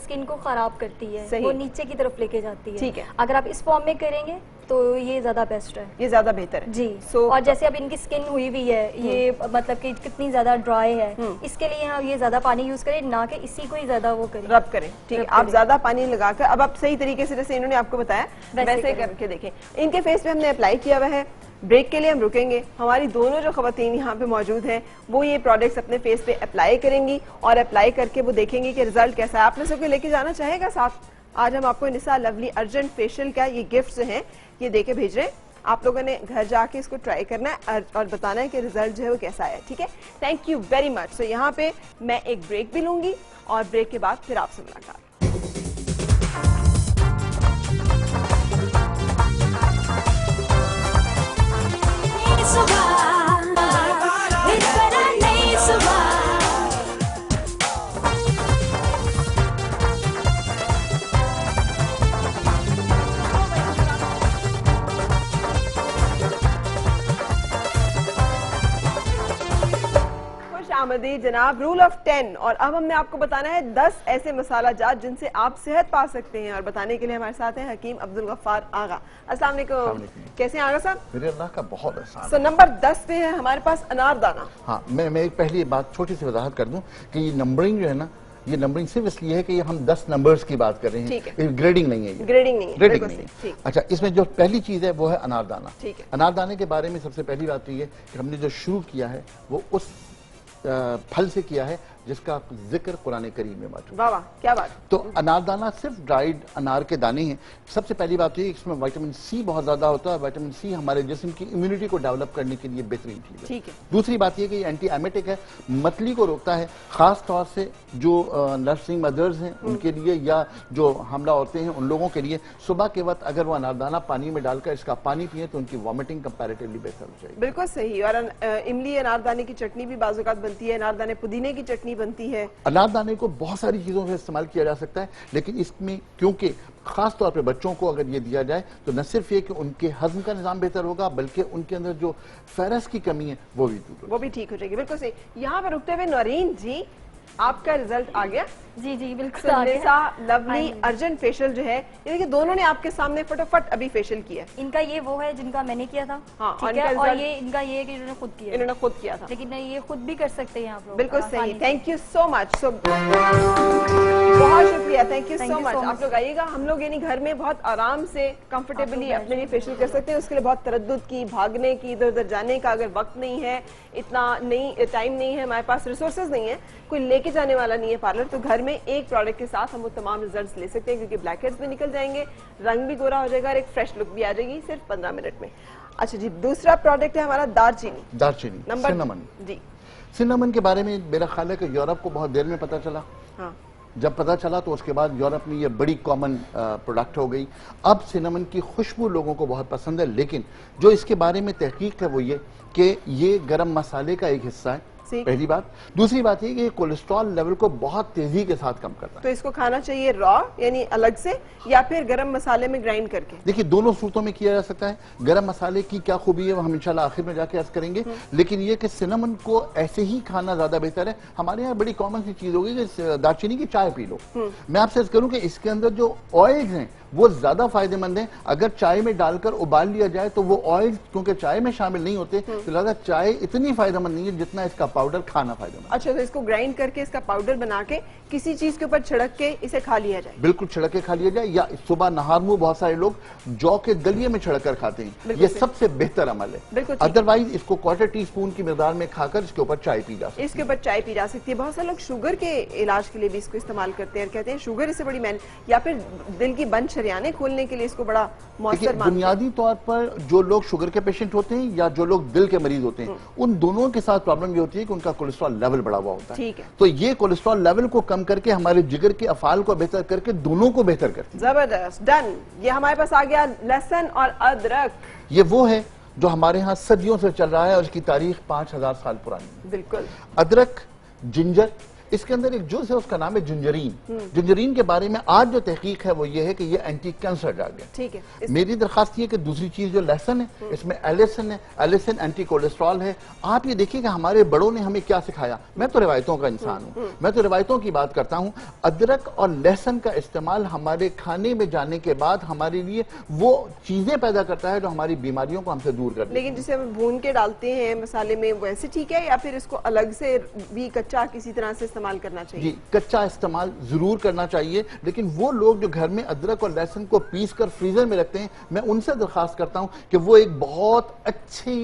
स्किन को खराब करती है, सही। वो नीचे की तरफ लेके जाती है। ठीक है। अगर आप इस फॉर्म में करेंगे तो ये ज्यादा बेस्ट है। ये ज्यादा बेहतर है जी। So- और जैसे अब इनकी स्किन हुई हुई है, ये मतलब कि कितनी ज्यादा ड्राई है, इसके लिए हम ये ज्यादा पानी यूज करें ना कि इसी को ही ज्यादा वो करें। रब करें। ठीक है, रब आप करें। ज्यादा पानी लगाकर अब आप सही तरीके से जैसे इन्होंने आपको बताया वैसे करें। करके देखें। इनके फेस पे हमने अप्लाई किया हुआ है। ब्रेक के लिए हम रुकेंगे। हमारी दोनों जो खवातीन यहाँ पे मौजूद हैं वो ये प्रोडक्ट्स अपने फेस पे अप्लाई करेंगी और अप्लाई करके वो देखेंगी कि रिजल्ट कैसा है। आप में से कोई लेके जाना चाहेगा साथ? आज हम आपको निसा लवली अर्जेंट फेशियल का ये गिफ्ट हैं ये देके भेज रहे हैं। आप लोगों ने घर जाके इसको ट्राई करना है और बताना है कि रिजल्ट जो है वो कैसा है। ठीक है, थैंक यू वेरी मच। सो यहाँ पे मैं एक ब्रेक भी लूंगी और ब्रेक के बाद फिर आपसे मुलाकात। आमदीद जनाब। Rule of 10। और अब हमने आपको बताना है 10 ऐसे मसाला जात जिनसे आप सेहत पा सकते हैं। और बताने के लिए हमारे साथ हैं हकीम अब्दुल गफ्फार आगा। अस्सलाम वालेकुम। कैसे हैं आगा साहब? मेरे अल्लाह का बहुत एहसान। सो नंबर 10 पे है हमारे पास अनारदाना। हाँ, मैं एक पहली बात छोटी सी वजाहत कर दूं कि ये नंबरिंग जो है ना, ये नंबरिंग सिर्फ इसलिए है कि हम 10 नंबर्स की बात कर रहे हैं। ठीक है। ग्रेडिंग नहीं है ये। ग्रेडिंग नहीं है। ग्रेडिंग बिल्कुल नहीं सही। है। ठीक। अच्छा, इसमें जो पहली चीज है वो है अनारदाना। ठीक है। अनारदाने के बारे में सबसे पहली बात तो ये कि हमने जो शुरू किया है वो उस फल से किया है जिसका जिक्र कुरान करीम में मौजूद है। वाह वाह, क्या बात। तो अनारदाना सिर्फ ड्राइड अनार के दाने हैं। सबसे पहली बात ये इसमें विटामिन सी बहुत ज्यादा होता है। विटामिन सी हमारे जिस्म की इम्यूनिटी को डेवलप करने के लिए बेहतरीन चीज है। ठीक है। दूसरी बात ये कि एंटी एमेटिक है, मतली को रोकता है, खास तौर से जो नर्सिंग मदर्स हैं उनके लिए या जो हमला होते हैं उन लोगों के लिए सुबह के वक्त अगर वो अनारदाना पानी में डालकर इसका पानी पिए तो उनकी वॉमिटिंग कंपैरेटिवली बेहतर हो जाएगी। बिल्कुल सही। और इमली अनारदाने की चटनी भी बाज़-औक़ात बनती है, अनारदाने पुदीने की चटनी बनती है। अनारदाने को बहुत सारी चीजों में इस्तेमाल किया जा सकता है, लेकिन इसमें क्योंकि खास तौर पे बच्चों को अगर ये दिया जाए तो न सिर्फ ये कि उनके हजम का निजाम बेहतर होगा बल्कि उनके अंदर जो फेरस की कमी है वो भी दूर वो भी ठीक हो जाएगी। बिल्कुल सही। यहाँ पर रुकते हुए नौरीन जी, आपका रिजल्ट आ गया। जी जी बिल्कुल आ गया। निसा लवली अर्जेंट फेशियल जो है ये देखिए दोनों ने आपके सामने फटाफट अभी फेशियल किया है। इनका ये वो है जिनका मैंने किया था। हाँ, और ठीक है। इनका और result- ये इनका ये है कि इन्होंने खुद किया है। इन्होंने खुद किया था। लेकिन ये खुद भी कर सकते हैं आप लोग। बिल्कुल सही। आसानी से। Thank you so much. So बहुत शुक्रिया। Thank you Thank so you much. so आप much. लोग आइएगा। हम लोग यानी घर में बहुत आराम से कंफर्टेबली आप लोग अपने लिए फेशियल कर सकते हैं। उसके लिए बहुत तरद्दुद की, भागने की, इधर उधर जाने का अगर वक्त नहीं है, इतना नहीं टाइम नहीं है, हमारे पास रिसोर्सेज नहीं है, कोई लेके जाने वाला नहीं है पार्लर, तो घर में एक प्रोडक्ट के साथ हम वो तमाम रिजल्ट्स ले सकते हैं क्योंकि ब्लैक हेड्स भी निकल जाएंगे, रंग भी गोरा हो जाएगा और एक फ्रेश लुक भी आ जाएगी सिर्फ 15 मिनट में। अच्छा जी, दूसरा प्रोडक्ट है हमारा दालचीनी। दालचीनी, नंबर सिनेमन। जी। सिनेमन के बारे में मेरा ख्याल है कि यूरोप को बहुत देर में पता चला। हाँ, जब पता चला तो उसके बाद यूरोप में ये बड़ी कॉमन प्रोडक्ट हो गई। अब सिनेमन की खुशबू लोगों को बहुत पसंद है, लेकिन जो इसके बारे में तहकीक है वो ये कि ये गरम मसाले का एक हिस्सा है पहली बात। दूसरी बात ये कि कोलेस्ट्रॉल लेवल को बहुत तेजी के साथ कम करता है। तो इसको खाना चाहिए रॉ यानी अलग से, या फिर गरम मसाले में ग्राइंड करके? देखिए दोनों सूरतों में किया जा सकता है। गरम मसाले की क्या खूबी है वो हम इंशाल्लाह आखिर में जाके अर्ज करेंगे, लेकिन ये कि सिनेमन को ऐसे ही खाना ज्यादा बेहतर है। हमारे यहाँ बड़ी कॉमन सी चीज होगी कि दालचीनी की चाय पी लो। मैं आपसे अर्ज करूं कि इसके अंदर जो ऑयल्स हैं वो ज्यादा फायदेमंद है। अगर चाय में डालकर उबाल लिया जाए तो वो ऑयल क्योंकि चाय में शामिल नहीं होते, तो लिहाजा चाय इतनी फायदेमंद नहीं है जितना इसका पाउडर खाना फायदेमंद। अच्छा, तो इसको ग्राइंड करके इसका पाउडर बना के किसी चीज के ऊपर छिड़क के इसे खा लिया जाए? बिल्कुल छिड़क के खा लिया जाए, या सुबह नहार मुंह बहुत सारे लोग जौ के दलिए में छिड़क कर खाते हैं, ये सबसे बेहतर अमल है। अदरवाइज इसको क्वार्टर टी स्पून की मिकदार में खाकर इसके ऊपर चाय पी जा सकती है। इसके ऊपर चाय पी जा सकती है। बहुत सारे लोग शुगर के इलाज के लिए भी इसको इस्तेमाल करते हैं, कहते हैं शुगर इससे बड़ी मैन, या फिर दिल की बंद शरियाने खोलने के लिए इसको बड़ा मौसर मानते हैं। बुनियादी तौर पर जो लोग शुगर के पेशेंट होते हैं या जो लोग दिल के मरीज होते हैं, उन दोनों के साथ प्रॉब्लम ये होती है कि उनका कोलेस्ट्रॉल लेवल बढ़ा हुआ होता है। ठीक है। तो ये कोलेस्ट्रॉल लेवल को कम करके हमारे जिगर के अफाल को बेहतर करके दोनों को बेहतर करती है। जबरदस्त, डन। ये हमारे पास आ गया लहसुन और अदरक। ये वो है जो हमारे यहाँ सदियों से चल रहा है और इसकी तारीख 5000 साल पुरानी है। बिल्कुल। अदरक, जिंजर, इसके अंदर एक जुज़ है उसका नाम है जिंजरीन। जिंजरीन के बारे में आज जो तहकीक है वो ये है कि ये एंटी कैंसर ड्रग है। ठीक है। मेरी दरखास्त ये कि दूसरी चीज जो लहसुन है इसमें एलिसन है, एलिसन एंटी कोलेस्ट्रॉल है। आप ये देखिए कि हमारे बड़ों ने हमें क्या सिखाया। मैं तो रिवायतों का इंसान हूँ, मैं तो रिवायतों की बात करता हूँ। अदरक और लहसुन का इस्तेमाल हमारे खाने में जाने के बाद हमारे लिए वो चीजें पैदा करता है जो हमारी बीमारियों को हमसे दूर करती है। लेकिन जिसे हम भून के डालते हैं मसाले में, वैसे ठीक है, या फिर इसको अलग से भी कच्चा किसी तरह से इस्तेमाल करना चाहिए? जी, कच्चा इस्तेमाल जरूर करना चाहिए, लेकिन वो लोग जो घर में अदरक और लहसुन को पीस कर फ्रीजर में रखते हैं, मैं उनसे दरखास्त करता हूं कि वो एक बहुत अच्छी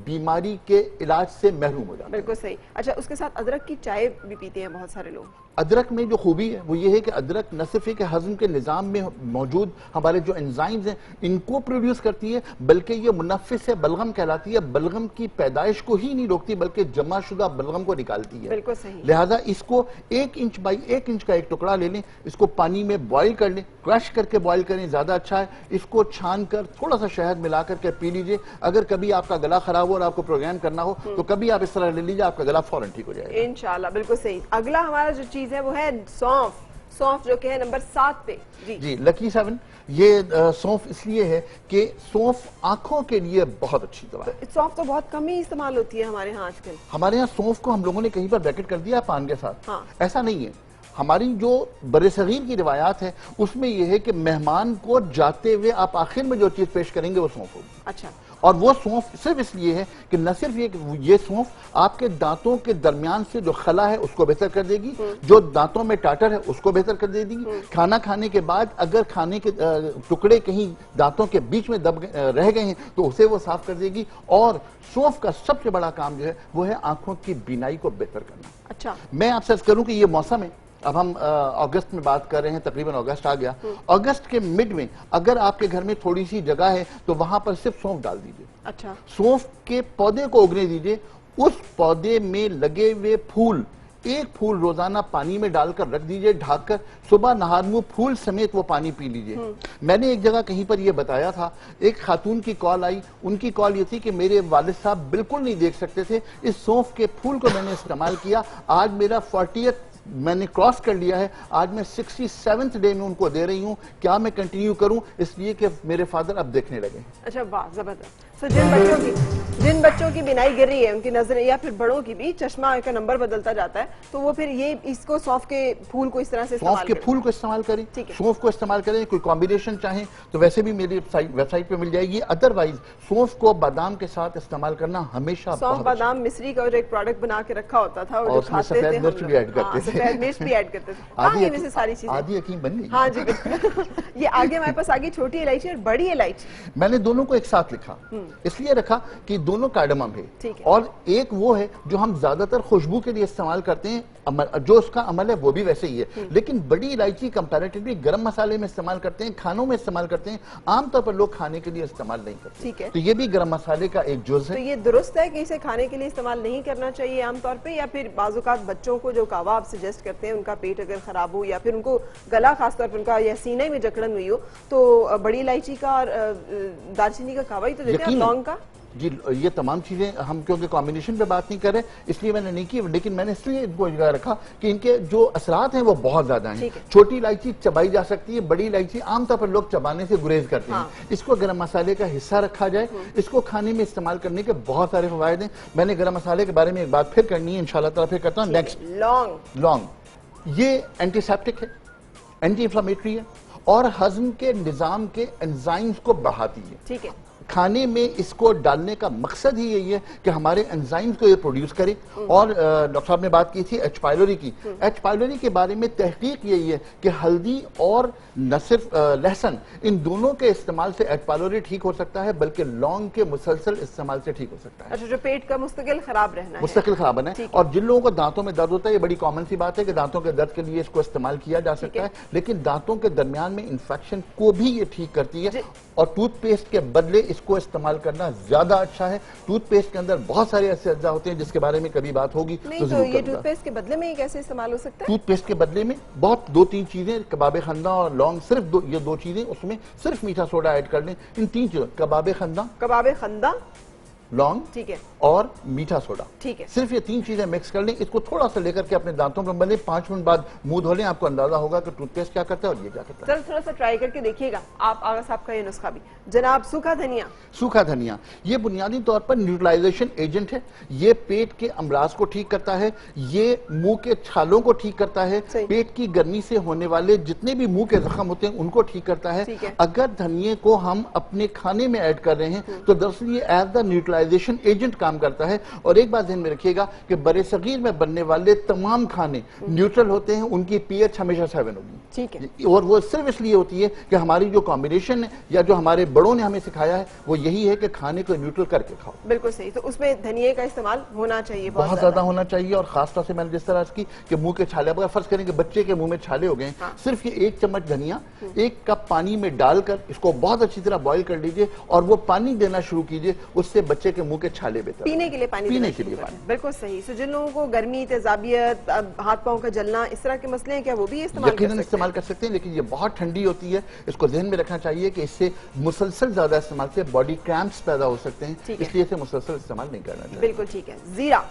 बीमारी के इलाज से महरूम हो जाते हैं। बिल्कुल सही। अच्छा, उसके साथ अदरक की चाय भी पीते हैं बहुत सारे लोग। अदरक में जो खूबी है वो ये है कि अदरक न सिर्फ एक हजम के निज़ाम में मौजूद हमारे जो एंजाइम्स हैं इनको प्रोड्यूस करती है, बल्कि ये मुनफ़िस बलगम कहलाती है। बलगम की पैदाइश को ही नहीं रोकती बल्कि जमाशुदा बलगम को निकालती है। बिल्कुल सही। लिहाजा इसको 1 इंच बाई 1 इंच का एक टुकड़ा ले लें, इसको पानी में बॉईल कर लें, क्रश करके बॉईल करें, ज्यादा अच्छा है। इसको छान कर थोड़ा सा शहद मिला करके पी लीजिए। अगर कभी आपका गला खराब हो और आपको प्रोग्राम करना हो तो कभी आप इस तरह ले लीजिए, आपका गला फौरन ठीक हो जाएगा इंशाल्लाह। बिल्कुल सही। अगला हमारा जो चीज है वो है सौंफ। सौंफ जो कि है नंबर 7 पे। जी लकी 7। ये सौंफ इसलिए है कि सौंफ आंखों के लिए बहुत अच्छी दवा है। सौंफ तो बहुत कम ही इस्तेमाल होती है हमारे यहाँ आजकल। हमारे यहाँ सौंफ को हम लोगों ने कहीं पर ब्रैकेट कर दिया पान के साथ। हाँ। ऐसा नहीं है। हमारी जो बरे-सगीर की रिवायात है उसमें यह है कि मेहमान को जाते हुए आप आखिर में जो चीज पेश करेंगे वो सौंफ होगी। अच्छा। और वो सौंफ सिर्फ इसलिए है कि न सिर्फ ये सौंफ आपके दांतों के दरमियान से जो खला है उसको बेहतर कर देगी, जो दांतों में टाटर है उसको बेहतर कर देगी। खाना खाने के बाद अगर खाने के टुकड़े कहीं दांतों के बीच में रह गए हैं तो उसे वो साफ कर देगी। और सौंफ का सबसे बड़ा काम जो है वो है आंखों की बीनाई को बेहतर करना। अच्छा। मैं आपसे अर्ज करूं कि ये मौसम है, अब हम अगस्त में बात कर रहे हैं, तकरीबन अगस्त आ गया। अगस्त के मिड में अगर आपके घर में थोड़ी सी जगह है तो वहां पर सिर्फ सौंफ डाल दीजिए। अच्छा। सौंफ के पौधे को उगने दीजिए। उस पौधे में लगे हुए फूल, एक फूल रोजाना पानी में डालकर रख दीजिए ढककर। सुबह नहार मुंह फूल समेत वो पानी पी लीजिए। मैंने एक जगह कहीं पर ये बताया था, एक खातून की कॉल आई। उनकी कॉल ये थी कि मेरे वालिद साहब बिल्कुल नहीं देख सकते थे, इस सौंफ के फूल को मैंने इस्तेमाल किया, आज मेरा 40th मैंने क्रॉस कर लिया है, आज मैं 67th डे में उनको दे रही हूँ। क्या मैं कंटिन्यू करूं? इसलिए कि मेरे फादर अब देखने लगे। अच्छा, वाह, जबरदस्त। तो जिन बच्चों की बिनाई गिर रही है, उनकी नजरें, या फिर बड़ों की भी चश्मा का नंबर बदलता जाता है, तो वो फिर ये इसको सौंफ के फूल को इस तरह से सौंफ के फूल को इस्तेमाल करें, सौंफ को इस्तेमाल करें। कोई कॉम्बिनेशन चाहें तो वैसे भी मेरी वेबसाइट पे मिल जाएगी। अदरवाइज सौंफ को बादाम के साथ इस्तेमाल करना हमेशा। सौंफ बादाम मिस्री का एक प्रोडक्ट बना के रखा होता था और उसमें सफेद मिर्च भी ऐड करते थे। सफेद मिर्च भी ऐड करते थे। आधी सारी चीजें आधी यकीन बन गई। हाँ जी। ये आगे हमारे पास आगे छोटी इलायची और बड़ी इलायची। मैंने दोनों को एक साथ लिखा, इसलिए रखा कि दोनों कार्डमम है। और एक वो है जो हम ज्यादातर खुशबू के लिए इस्तेमाल करते हैं, जो उसका अमल है वो भी वैसे ही है। लेकिन बड़ी इलायची कंपैरेटिवली गरम मसाले में इस्तेमाल करते हैं, खानों में इस्तेमाल करते हैं, आमतौर पर लोग खाने के लिए इस्तेमाल नहीं करते। ठीक है। तो ये भी गरम मसाले का एक जुज़ है। तो ये दुरुस्त है कि इसे खाने के लिए इस्तेमाल नहीं करना चाहिए आमतौर पे, या फिर बाज़-औक़ात बच्चों को जो कहवा आप सजेस्ट करते हैं, उनका पेट अगर खराब हो या फिर उनको गला खासतौर पर उनका या सीने में जकड़न हुई हो, तो बड़ी इलायची का और दालचीनी का कहवा ही तो देते हैं, लौंग का। जी ये तमाम चीजें हम क्योंकि कॉम्बिनेशन पे बात नहीं कर रहे इसलिए मैंने नहीं की, लेकिन मैंने इसलिए इनको जगह रखा कि इनके जो असरात हैं वो बहुत ज्यादा हैं। छोटी इलायची चबाई जा सकती है, बड़ी इलायची आमतौर पर लोग चबाने से गुरेज करते हैं। इसको गरम मसाले का हिस्सा रखा जाए, इसको खाने में इस्तेमाल करने के बहुत सारे फवायद हैं। मैंने गरम मसाले के बारे में एक बात फिर करनी है, इंशाल्लाह ताला फिर करता हूँ। नेक्स्ट, लौंग, ये एंटीसेप्टिक है, एंटी इंफ्लेमेटरी है और हजम के निजाम के एंजाइम्स को बढ़ाती है। ठीक है, खाने में इसको डालने का मकसद ही यही है कि हमारे एंजाइम्स को ये प्रोड्यूस करे। और डॉक्टर साहब ने बात की थी एच पाइलोरी की। एच पाइलोरी के बारे में तहकीक यही है कि हल्दी और न सिर्फ लहसुन, इन दोनों के इस्तेमाल से एच पाइलोरी ठीक हो सकता है, बल्कि लौंग के मुसलसल इस्तेमाल से ठीक हो सकता है। अच्छा, जो पेट का मुस्तकिल खराब रहना है, मुस्तकिल खराब रहना है। और जिन लोगों को दांतों में दर्द होता है, ये बड़ी कॉमन सी बात है कि दांतों के दर्द के लिए इसको इस्तेमाल किया जा सकता है, लेकिन दांतों के दरमियान में इंफेक्शन को भी ये ठीक करती है। और टूथपेस्ट के बदले इसको इस्तेमाल करना ज्यादा अच्छा है। टूथपेस्ट के अंदर बहुत सारे ऐसे अज्जा होते हैं जिसके बारे में कभी बात होगी नहीं, तो ये टूथपेस्ट के बदले में ये कैसे इस्तेमाल हो सकता है? टूथपेस्ट के बदले में बहुत 2-3 चीजें, कबाब खंदा और लौंग, सिर्फ ये दो चीजें, उसमें सिर्फ मीठा सोडा ऐड कर लें। इन 3 चीजों, कबाब खंदा, लौंग, ठीक है, और मीठा सोडा, ठीक है, सिर्फ ये 3 चीजें मिक्स कर लें। इसको थोड़ा सा लेकर के अपने दांतों पर मलें, 5 मिनट बाद मुंह धो लें, आपको अंदाजा होगा कि टूथपेस्ट क्या करता है और ये क्या करता है। चल थोड़ा सा ट्राई करके देखिएगा आप, आगा साहब का ये नुस्खा भी। जनाब, सूखा धनिया, ये बुनियादी तौर पर न्यूट्रलाइजेशन एजेंट है। ये पेट के अमराज को ठीक करता है, ये मुंह के छालों को ठीक करता है, पेट की गर्मी से होने वाले जितने भी मुंह के जख्म होते हैं उनको ठीक करता है। अगर धनिये को हम अपने खाने में ऐड कर रहे हैं तो दरअसल ये एज द न्यूट्रलाइजेशन एजेंट काम करता है। और एक बात ध्यान में रखिएगा कि बड़े सगीर में बनने वाले तमाम खाने न्यूट्रल होते हैं, उनकी पीएच हमेशा 7 होगी। ठीक है, और वो सिर्फ इसलिए होती है कि हमारी जो कॉम्बिनेशन है या जो हमारे बड़ों ने हमें सिखाया है वो यही है कि खाने को न्यूट्रल करके खाओ। बिल्कुल सही, तो उसमें धनिये का इस्तेमाल होना चाहिए, बहुत ज्यादा होना चाहिए। और खासतौर से मैंने जिस तरह की कि मुंह के छाले, अगर फर्ज करें कि बच्चे के मुंह में छाले हो गए, सिर्फ ये 1 चम्मच धनिया 1 कप पानी में डालकर इसको बहुत अच्छी तरह बॉईल कर लीजिए और वो पानी देना शुरू कीजिए, उससे बच्चे के मुंह के छाले बेहतर पीने के लिए पानी, बिल्कुल सही। सो जिन लोगों को गर्मी, तेजाबियत, हाथ पांव का जलना, इस तरह के मसले हैं, क्या वो भी इस्तेमाल कर सकते हैं? लेकिन ये बहुत ठंडी होती है, इसको ध्यान में रखना चाहिए कि इससे मुसलसल ज्यादा इस्तेमाल से बॉडी क्रैम्प्स पैदा हो सकते हैं, इसलिए इसे मुसलसल इस्तेमाल नहीं करना चाहिए। बिल्कुल ठीक है। जीरा,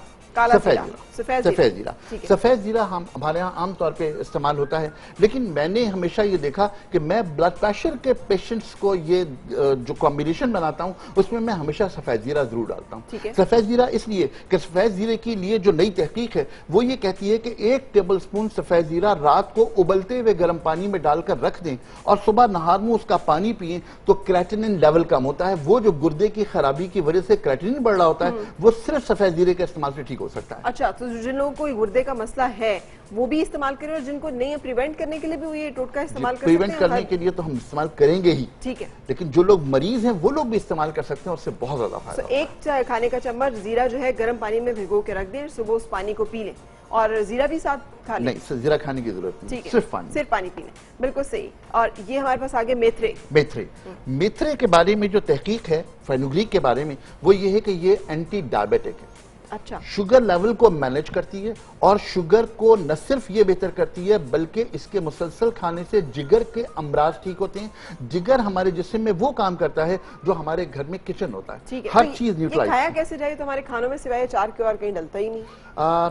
सफेद जीरा हमारे यहाँ आमतौर पे इस्तेमाल होता है, लेकिन मैंने हमेशा ये देखा कि मैं ब्लड प्रेशर के पेशेंट्स को ये जो कॉम्बिनेशन बनाता हूँ उसमें मैं हमेशा सफेद जीरा जरूर डालता हूँ। सफेद जीरा इसलिए कि सफेद जीरे के लिए जो नई तहकीक है वो ये कहती है कि 1 टेबल स्पून सफेद जीरा रात को उबलते हुए गर्म पानी में डालकर रख दें और सुबह नहार मुंह उसका पानी पिए तो क्रेटिनिन लेवल कम होता है। वो जो गुर्दे की खराबी की वजह से क्रेटिनिन बढ़ रहा होता है वो सिर्फ सफेद जीरे के इस्तेमाल से ठीक हो सकता है। अच्छा, तो जिन लोगों को गुर्दे का मसला है वो भी इस्तेमाल करें, और जिनको नहीं है प्रिवेंट करने के लिए भी ये टोटका इस्तेमाल कर सकते हैं। प्रिवेंट करने के लिए तो हम इस्तेमाल करेंगे ही, ठीक है, लेकिन जो लोग मरीज हैं वो लोग भी इस्तेमाल कर सकते हैं, उससे बहुत ज्यादा फायदा। तो 1 खाने का चम्मच जीरा जो है गर्म पानी में भिगो के रख दें, सुबह उस पानी को पी लें और जीरा भी साथ खा लें। नहीं, जीरा खाने की जरूरत नहीं, सिर्फ पानी पी लें। बिल्कुल सही। और ये हमारे पास आगे मेथरे के बारे में जो तहकीक है फेनुग्रीक के बारे में वो ये है कि ये एंटी डायबिटिक है। अच्छा, शुगर लेवल को मैनेज करती है और शुगर को न सिर्फ ये बेहतर करती है बल्कि इसके मुसलसल खाने से जिगर के अमराज ठीक होते हैं। जिगर हमारे जिस्म में वो काम करता है जो हमारे घर में किचन होता है, हर चीज न्यूट्रलाइज। खाया कैसे जाए? तो हमारे खानों में सिवाय अचार के और कहीं डलता ही नहीं।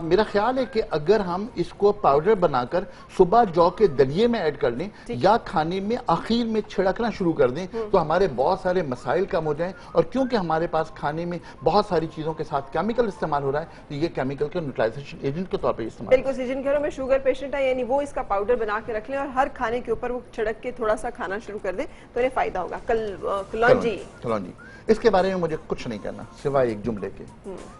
मेरा ख्याल है कि अगर हम इसको पाउडर बनाकर सुबह जौ के दलिये में ऐड कर लें या खाने में आखिर में छिड़कना शुरू कर दें तो हमारे बहुत सारे मसाइल कम हो जाएं। और क्योंकि हमारे पास खाने में बहुत सारी चीजों के साथ केमिकल इस्तेमाल हो रहा है तो ये केमिकल के न्यूट्रलाइजेशन एजेंट के तौर पर इस्तेमाल। बिल्कुल, जिन घरों में शुगर पेशेंट है यानी वो इसका पाउडर बना के रख लें और हर खाने के ऊपर वो छिड़क के थोड़ा सा खाना शुरू कर दें तो इन्हें फायदा होगा। कलौंजी, इसके बारे में मुझे कुछ नहीं करना सिवाय एक जुमले के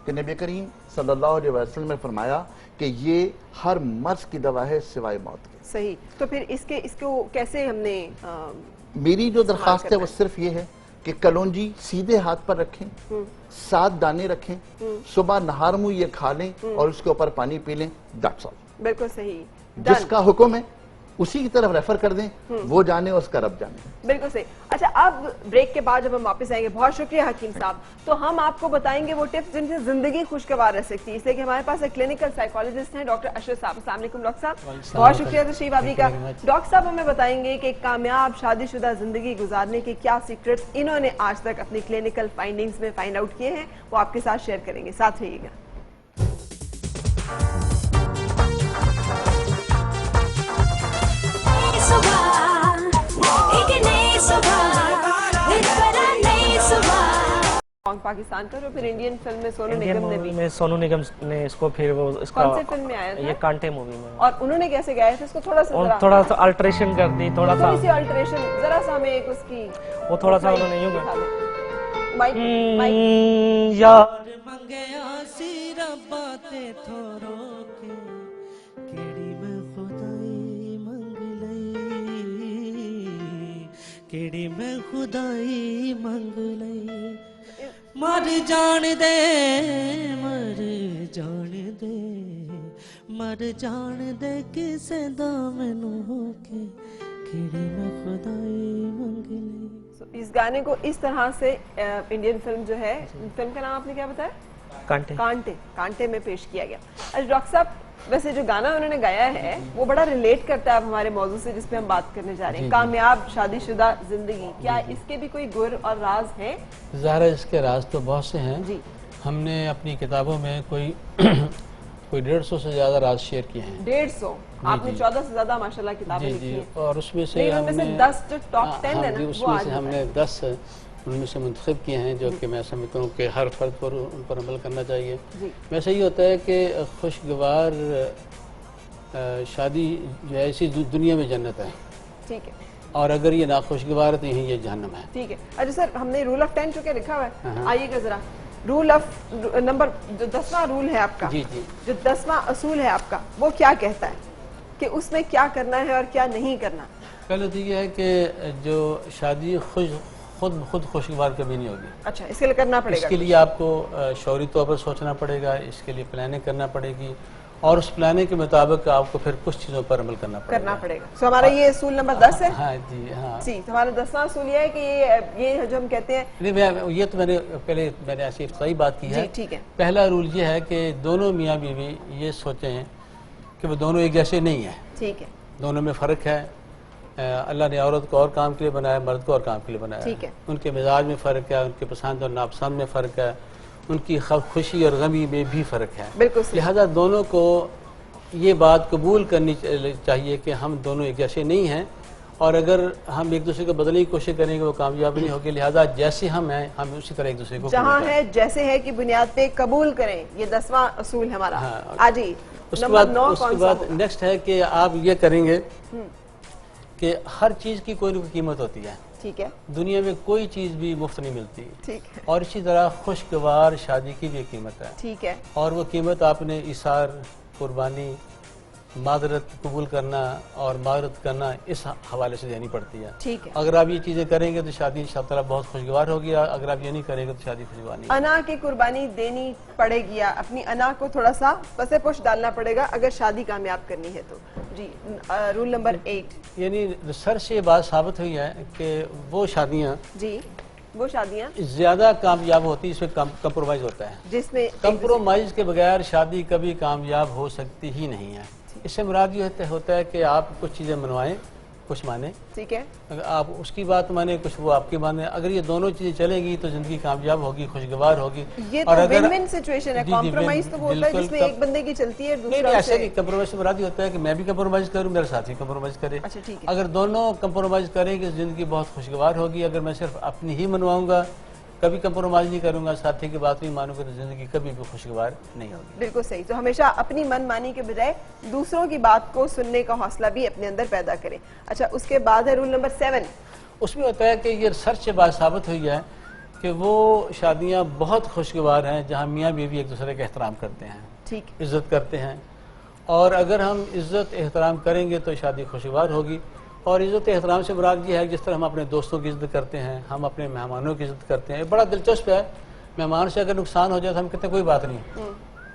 कि नबी करीम सल्लल्लाहु अलैहि वसल्लम ने फरमाया कि ये हर मर्ज की दवा है सिवाय मौत के। सही, तो फिर इसको कैसे हमने मेरी जो दरखास्त है वो सिर्फ ये है कि कलौंजी सीधे हाथ पर रखें, 7 दाने रखें, सुबह नहार मुंह ये खा लें और उसके ऊपर पानी पी लें। That's all. बिल्कुल सही। जिसका हुक्म है उसी की तरफ रेफर कर दें, वो जाने और उसका रब जाने। बिल्कुल सही। अच्छा, अब ब्रेक के बाद जब हम वापस आएंगे, बहुत शुक्रिया हकीम साहब, तो हम आपको बताएंगे वो टिप्स जिनसे जिंदगी खुशगवार रह सकती है। इसलिए कि हमारे पास एक क्लिनिकल साइकोलॉजिस्ट हैं डॉक्टर अशरफ साहब। अस्सलाम वालेकुम डॉक्टर साहब, बहुत शुक्रिया तशरीफ आने का। डॉक्टर साहब हमें बताएंगे कि कामयाब शादीशुदा जिंदगी गुजारने के क्या सीक्रेट्स इन्होंने आज तक अपनी क्लिनिकल फाइंडिंग्स में फाइंड आउट किए हैं, वो आपके साथ शेयर करेंगे। साथ रहिएगा। पाकिस्तान का, जो फिर इंडियन फिल्म में सोनू निगम ने भी, में सोनू निगम ने इसको फिर वो इसका कौन सी फिल्म में आया था? ये कांटे मूवी में। और उन्होंने कैसे गाया था इसको? थोड़ा सा अल्टरेशन कर दी, थोड़ा सा अल्टरेशन, जरा सा हमें एक उसकी वो थोड़ा सा उन्होंने यूं यार मंगया सी रब्बा ते थोरो के केड़ी मैं खुदाई मंग लई, केड़ी मैं खुदाई मंग लई, मर जान दे, मर जान दे, मर जान दे किसे दा मैनू होके केड़ी मैं खुदाई मंग लई। इस गाने को इस तरह से इंडियन फिल्म जो है, फिल्म का नाम आपने क्या बताया? कांटे। कांटे, कांटे में पेश किया गया। अच्छा डॉक्टर साहब, वैसे जो गाना उन्होंने गाया है वो बड़ा रिलेट करता है अब हमारे मौजू से जिस पे हम बात करने जा रहे हैं, कामयाब शादीशुदा जिंदगी। क्या इसके भी कोई गुर और राज हैं? ज़ाहिर है इसके राज तो बहुत से हैं जी। हमने अपनी किताबों में कोई 150 से ज्यादा राज शेयर किए हैं। 150? आपने 14 से ज्यादा माशाल्लाह किताबें लिखी हैं। और उसमें से हमने 10 जो टॉप 10 है ना, उसमें से हमने 10 उनमें से मुंतखब किए हैं जो कि मैं समझता हूँ कि हर फर्द पर उन पर अमल करना चाहिए। वैसे ये होता है कि खुशगवार शादी जो है इसी दुनिया में जन्नत है। ठीक है। और अगर ये नाखुशगवार है तो यही ये जहन्नम है। ठीक है। अच्छा सर, हमने रूल ऑफ 10 चुके लिखा हुआ है, आइएगा जरा। रूल ऑफ नंबर जो 10वां रूल है आपका, जी जी, जो 10वां असूल है आपका, वो क्या कहता है कि उसमें क्या करना है और क्या नहीं करना? पहले तो ये है कि जो शादी खुद खुशगवार कभी नहीं होगी। अच्छा, इसके लिए करना पड़ेगा? इसके लिए आपको शौरी तौर पर सोचना पड़ेगा, इसके लिए प्लानिंग करना पड़ेगी और उस प्लानिंग के मुताबिक आपको फिर कुछ चीज़ों पर अमल करना पड़ेगा। तो हमारा ये असूल नंबर 10 है। हाँ जी, हाँ जी। तो हमारा 10वां असूल ये है कि ये जो हम कहते हैं, नहीं ये तो मैंने ऐसी इफ्ताई बात की है। जी ठीक है। पहला रूल ये है कि दोनों मियाँ बीवी ये सोचें कि वो दोनों एक जैसे नहीं है। ठीक है। दोनों में फ़र्क है। अल्लाह ने औरत को और काम के लिए बनाया, मर्द को और काम के लिए बनाया। ठीक है। उनके मिजाज में फ़र्क है, उनके पसंद और नापसंद में फ़र्क है, उनकी खुशी और गमी में भी फ़र्क है। बिल्कुल। लिहाजा दोनों को ये बात कबूल करनी चाहिए कि हम दोनों एक जैसे नहीं हैं और अगर हम एक दूसरे को बदलने की कोशिश करेंगे वो कामयाब नहीं होगी। लिहाजा जैसे हम हैं हम उसी तरह एक दूसरे को जहाँ है जैसे है की बुनियाद पे कबूल करें, ये 10वां असूल है हमारा। हाँ। आज ही उसके बाद नेक्स्ट है कि आप ये करेंगे कि हर चीज़ की कोई ना कोई कीमत होती है। ठीक है। दुनिया में कोई चीज़ भी मुफ्त नहीं मिलती। ठीक है। और इसी तरह खुशगवार शादी की भी कीमत है। ठीक है। और वो कीमत आपने इसार, कुर्बानी, मादरत कबूल करना और मादरत करना इस हवाले से देनी पड़ती है। ठीक है। अगर आप ये चीज़ें करेंगे तो शादी इंशाअल्लाह बहुत खुशगवार होगी, अगर आप ये नहीं करेंगे तो शादी खुशगवार नहीं। अना की कुर्बानी देनी पड़ेगी, अपनी अना को थोड़ा सा पसे पुश डालना पड़ेगा अगर शादी कामयाब करनी है तो। जी। रूल नंबर 8, यानी रिसर्च से ये बात साबित हुई है कि वो शादियाँ ज्यादा कामयाब होती है इसमें कंप्रोमाइज होता है, जिसमें कंप्रोमाइज के बगैर शादी कभी कामयाब हो सकती ही नहीं है। इससे मुराद ये होता है कि आप कुछ चीज़ें मनवाएं, कुछ माने। ठीक है। अगर आप उसकी बात माने, कुछ वो आपकी माने, अगर ये दोनों चीजें चलेंगी तो जिंदगी कामयाब होगी, खुशगवार होगी। ये तो विन-विन सिचुएशन है। कॉम्प्रोमाइज तो होता है जिसमें एक बंदे की चलती है, दूसरा से ऐसे नहीं। कंप्रोमाइज से मुराद होता है कि मैं भी कंप्रोमाइज करूं, मेरा साथी कंप्रोमाइज करे। अच्छा ठीक है। अगर दोनों कंप्रोमाइज करेंगे जिंदगी बहुत खुशगवार होगी। अगर मैं सिर्फ अपनी ही मनवाऊंगा, कभी कंप्रोमाइज नहीं करूंगा, साथी की बात नहीं मानूंगा तो जिंदगी कभी भी खुशगवार नहीं होगी। बिल्कुल सही। तो हमेशा अपनी मनमानी के बजाय दूसरों की बात को सुनने का हौसला भी अपने अंदर पैदा करें। अच्छा, उसके बाद है रूल नंबर 7। उसमें होता है कि ये रिसर्च से बात साबित हुई है कि वो शादियाँ बहुत खुशगवार हैं जहाँ मियाँ बीवी एक दूसरे का एहतराम करते हैं, ठीक, इज्जत करते हैं। और अगर हम इज्जत एहतराम करेंगे तो शादी खुशगवार होगी। और इज़्ज़त एहतराम से मुराद ये है जिस तरह हम अपने दोस्तों की इज़्ज़त करते हैं, हम अपने मेहमानों की इज़्ज़त करते हैं। बड़ा दिलचस्प है, मेहमान से अगर नुकसान हो जाए तो हम कहते हैं कोई बात नहीं,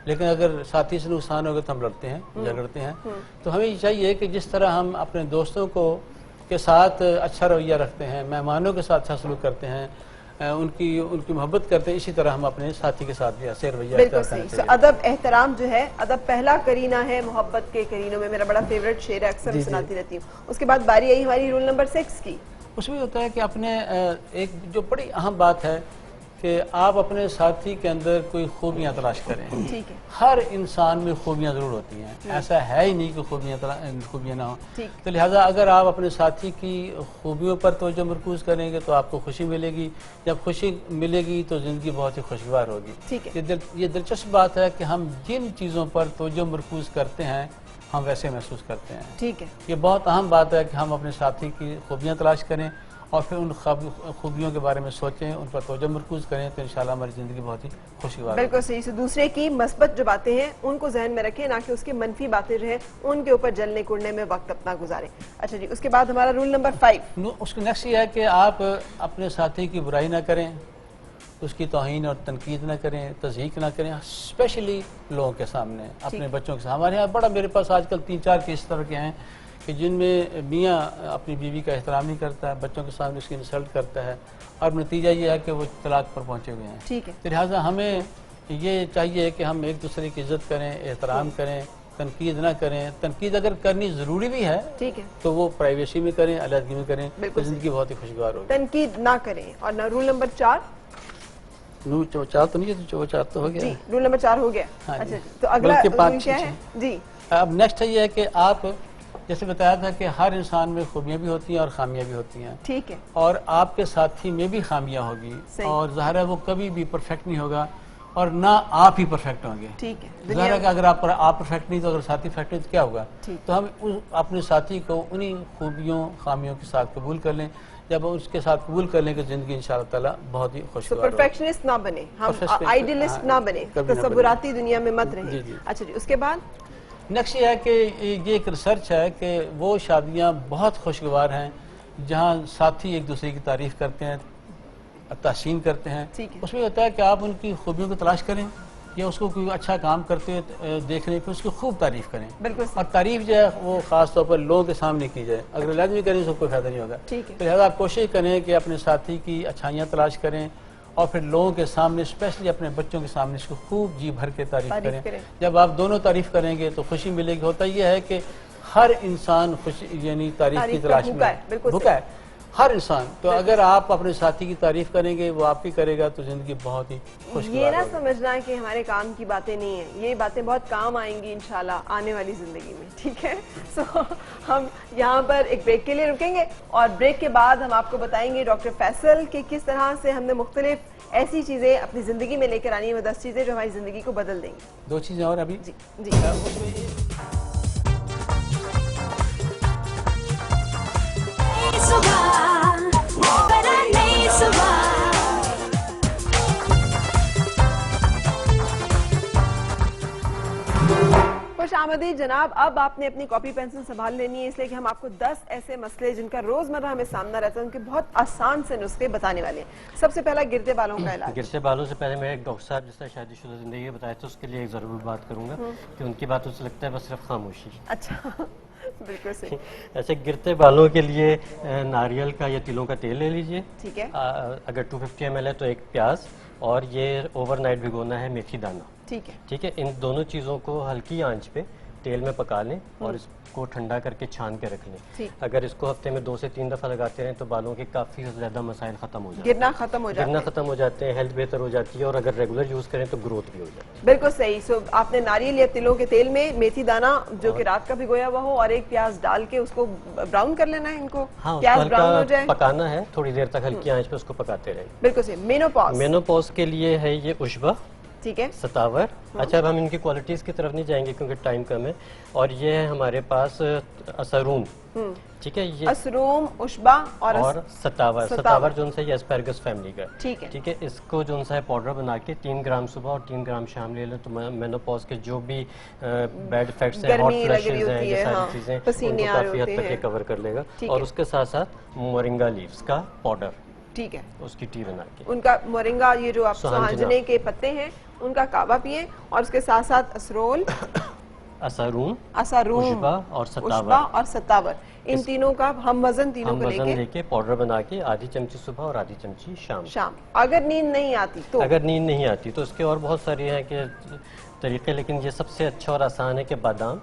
लेकिन अगर साथी से नुकसान होगा तो हम लड़ते हैं, झगड़ते हैं। तो हमें ये चाहिए कि जिस तरह हम अपने दोस्तों को के साथ अच्छा रवैया रखते हैं, मेहमानों के साथ अच्छा सलूक करते हैं, उनकी मोहब्बत करते हैं, इसी तरह हम अपने साथी के साथ भी ऐसे रवैया बिल्कुल सही। अदब एहतराम जो है, अदब पहला करीना है मोहब्बत के करीनों में, मेरा बड़ा फेवरेट शेर है, अक्सर सुनाती रहती हूँ। उसके बाद बारी आई हमारी रूल नंबर 6 की। उसमें होता है कि अपने एक जो बड़ी अहम बात है कि आप अपने साथी के अंदर कोई खूबियां तलाश करें। ठीक है। हर इंसान में खूबियां जरूर होती हैं, ऐसा है ही नहीं कि खूबियां ना हो। तो लिहाजा अगर आप अपने साथी की खूबियों पर तवज्जो मरकूज करेंगे तो आपको खुशी मिलेगी, जब खुशी मिलेगी तो जिंदगी बहुत ही खुशगवार होगी। ये दिलचस्प बात है कि हम जिन चीज़ों पर तवज्जो मरकूज करते हैं हम वैसे महसूस करते हैं। ठीक है। ये बहुत अहम बात है कि हम अपने साथी की खूबियां तलाश करें और फिर उन खूबियों के बारे में सोचें, उन पर तवज्जो मरकूज करें, तो इंशाल्लाह हमारी ज़िंदगी बहुत ही खुशगवार। बिल्कुल सही। से दूसरे की मस्बत जो बातें हैं उनको जहन में रखें, ना कि उसकी मनफी बातें जो है उनके ऊपर जलने कुड़ने में वक्त अपना गुजारें। अच्छा जी, उसके बाद हमारा रूल नंबर 5। उसका नेक्स्ट ये है कि आप अपने साथी की बुराई ना करें, उसकी तौहीन और तनकीद ना करें, तज़हीक ना करें, स्पेशली लोगों के सामने, अपने बच्चों के सामने। हमारे यहाँ बड़ा, मेरे पास आजकल 3-4 केस तरह के हैं कि जिनमें मियाँ अपनी बीवी का एहतराम नहीं करता है, बच्चों के सामने उसकी इंसल्ट करता है और नतीजा ये है कि वो तलाक पर पहुँचे हुए हैं। ठीक है। तो लिहाजा हमें ये चाहिए कि हम एक दूसरे की इज्जत करें, एहतराम करें, तनकीद ना करें। तनकीद अगर करनी जरूरी भी है, ठीक है, तो वो प्राइवेसी में करें, अलहदगी में करें, तो जिंदगी बहुत ही खुशगवार होगी। तनकीद ना करें। और रूल नंबर 4। 4 तो नहीं है, 4 तो हो गया जी, रूल नंबर 4 हो गया। हाँ। अच्छा, तो अगला रूल क्या है जी? अब नेक्स्ट है ये कि आप जैसे बताया था कि हर इंसान में खूबियां भी होती हैं और खामियां भी होती हैं। ठीक है। और आपके साथी में भी खामियां होगी और ज़ाहिर है वो कभी भी परफेक्ट नहीं होगा और ना आप ही परफेक्ट होंगे। ठीक है। ज़ाहिर है कि अगर आप परफेक्ट नहीं तो अगर साथी परफेक्ट नहीं तो क्या होगा? तो हम अपने साथी को उन्हीं खूबियों खामियों के साथ कबूल कर लें। जब उसके साथ कबूल कर लें कि जिंदगी इंशाअल्लाह ताला बहुत ही खुशगवार होगी। परफेक्शनिस्ट ना बने, हम आइडियलिस्ट ना बने, तसव्वुराती दुनिया में मत रहें। अच्छा जी, उसके बाद नेक्स्ट ये है कि ये एक रिसर्च है कि वो शादियां बहुत खुशगवार हैं जहां साथी एक दूसरे की तारीफ करते हैं, तहसीन करते हैं। उसमें होता है कि आप उनकी खूबियों को तलाश करें या उसको कोई अच्छा काम करते हुए देख लें, फिर उसकी खूब तारीफ करें। बिल्कुल। और तारीफ जो है वो खास तौर पर लोगों के सामने की जाए, अगर लाजमी करें तो कोई फायदा नहीं होगा। तो लिहाजा आप कोशिश करें कि अपने साथी की अच्छाइयाँ तलाश करें और फिर लोगों के सामने, स्पेशली अपने बच्चों के सामने इसको खूब जी भर के तारीफ करें। जब आप दोनों तारीफ करेंगे तो खुशी मिलेगी। होता यह है कि हर इंसान खुशी यानी तारीफ की तलाश में भूखा है, हर इंसान। तो अगर आप अपने साथी की तारीफ करेंगे, वो आपकी करेगा, तो जिंदगी बहुत ही खुशगवार। ये ना समझना कि हमारे काम की बातें नहीं है, ये बातें बहुत काम आएंगी इंशाल्लाह आने वाली जिंदगी में। ठीक है। सो हम यहाँ पर एक ब्रेक के लिए रुकेंगे और ब्रेक के बाद हम आपको बताएंगे डॉक्टर फैसल कि किस तरह से हमने मुख्तलिफ ऐसी चीजें अपनी जिंदगी में लेकर आनी है, वो 10 चीजें जो हमारी जिंदगी को बदल देंगी। 2 चीजें और अभी जी जी। खुश आमदीद जनाब। अब आपने अपनी कॉपी पेंसिल संभाल लेनी है, इसलिए कि हम आपको 10 ऐसे मसले जिनका रोजमर्रा हमें सामना रहता है उनके बहुत आसान से नुस्खे बताने वाले हैं। सबसे पहला गिरते बालों का इलाज। गिरते बालों से पहले मैं एक डॉक्टर साहब जिसने शादीशुदा जिंदगी बताया था उसके लिए एक जरूर बात करूंगा कि उनकी बातों से लगता है बस सिर्फ खामोशी। अच्छा बिल्कुल सही। ऐसे गिरते बालों के लिए नारियल का या तिलों का तेल ले लीजिए। ठीक है। अगर 250 ml है तो एक प्याज और ये ओवरनाइट भिगोना है मेथी दाना। ठीक है। ठीक है। इन दोनों चीज़ों को हल्की आंच पे तेल में पका लें और इसको ठंडा करके छान के रख लें। अगर इसको हफ्ते में 2 से 3 दफा लगाते रहें तो बालों के काफी ज्यादा मसाइल खत्म हो जाते हैं, गिरना खत्म हो जाते हैं, हेल्थ बेहतर हो जाती है और अगर रेगुलर यूज करें तो ग्रोथ भी हो जाती है। बिल्कुल सही। सो आपने नारियल या तिलों के तेल में मेथी दाना जो कि रात का भिगोया हुआ हो और एक प्याज डाल के उसको ब्राउन कर लेना है इनको। हाँ, प्याज ब्राउन हो जाए पकाना है, थोड़ी देर तक हल्की आंच पे उसको पकाते रहें। बिल्कुल सही। मेनोपॉज के लिए है ये उशबा। ठीक है। सतावर। अच्छा, अब हम इनकी क्वालिटीज की तरफ नहीं जाएंगे क्योंकि टाइम कम है। और ये है हमारे पास असरूम। ठीक है। ये असरूम, उशबा और सतावर जो है ये एस्पैरगस फैमिली का। ठीक है। ठीक है। इसको जो है पाउडर बना के 3 ग्राम सुबह और 3 ग्राम शाम ले लें तो मेनोपॉज के जो भी बैड इफेक्ट्स हैं, हॉट फ्लैशेस हैं, ये सारी चीजें उनको काफी हद तक कवर कर लेगा। और उसके साथ साथ मोरिंगा लीव्स का पाउडर। ठीक है। उसकी टी बना के उनका मोरिंगा, ये जो आप सुहांजने के पत्ते हैं उनका कावा पिए और उसके साथ साथ असरोल, असारून, असारून, उशबा और उशबा सतावर। और सतावर, इन तीनों का हम वजन तीनों हम को वजन लेके लेके पाउडर बना के आधी चमची सुबह और आधी चमची शाम। शाम। अगर नींद नहीं आती तो अगर नींद नहीं आती तो इसके और बहुत सारे हैं कि तरीके, लेकिन ये सबसे अच्छा और आसान है कि बादाम,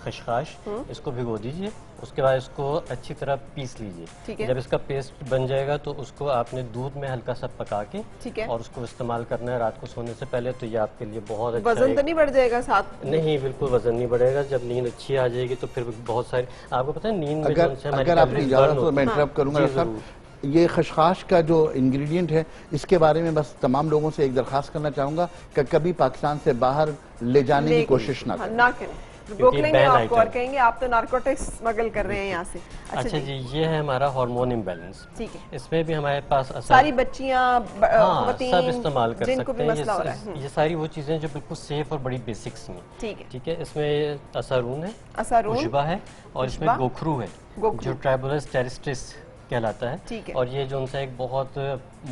खशखाश, इसको भिगो दीजिए, उसके बाद इसको अच्छी तरह पीस ठीक लीजिए। है। जब इसका पेस्ट बन जाएगा तो उसको आपने दूध में हल्का सा पका के ठीक है। और उसको इस्तेमाल करना है रात को सोने से पहले, तो ये आपके लिए बहुत अच्छा वजन तो एक- नहीं बढ़ जाएगा साथ? नहीं, बिल्कुल वजन नहीं बढ़ेगा। जब नींद अच्छी आ जाएगी तो फिर बहुत सारी, आपको पता है नींद में अगर जो से हमारी अगर आपकी कैलोरीज इजाज़त बर्न हो तो मैं होती हैं। इंटरप्ट करूंगा जी, डॉक्टर ज़रूर। साहब, ये खशखाश का जो इंग्रेडिएंट है इसके बारे में बस तमाम लोगों से एक दरखास्त करना चाहूंगा कि कभी पाकिस्तान से बाहर ले जाने की कोशिश ना करें। ना करें, रोक लेंगे बैन आपको और आइटम। कहेंगे आप तो नारकोटिक्स स्मगल कर रहे हैं यहाँ से। अच्छा जी, ये है हमारा हार्मोन इम्बैलेंस। ठीक है। इसमें भी हमारे पास सारी बच्चियाँ हाँ, ख़वातीन, सब इस्तेमाल कर जिनको सकते भी हैं। मसला हो रहा है। ये सारी वो चीज़ें जो बिल्कुल सेफ और बड़ी बेसिक्स हैं। ठीक है। ठीक है, इसमें असारून है, असारून, उशबा है और इसमें उशबा, गोखरू है, गोखरू। जो ट्राइबोलस टेरिस्टिस कहलाता है। ठीक है। और ये जो उनसा एक बहुत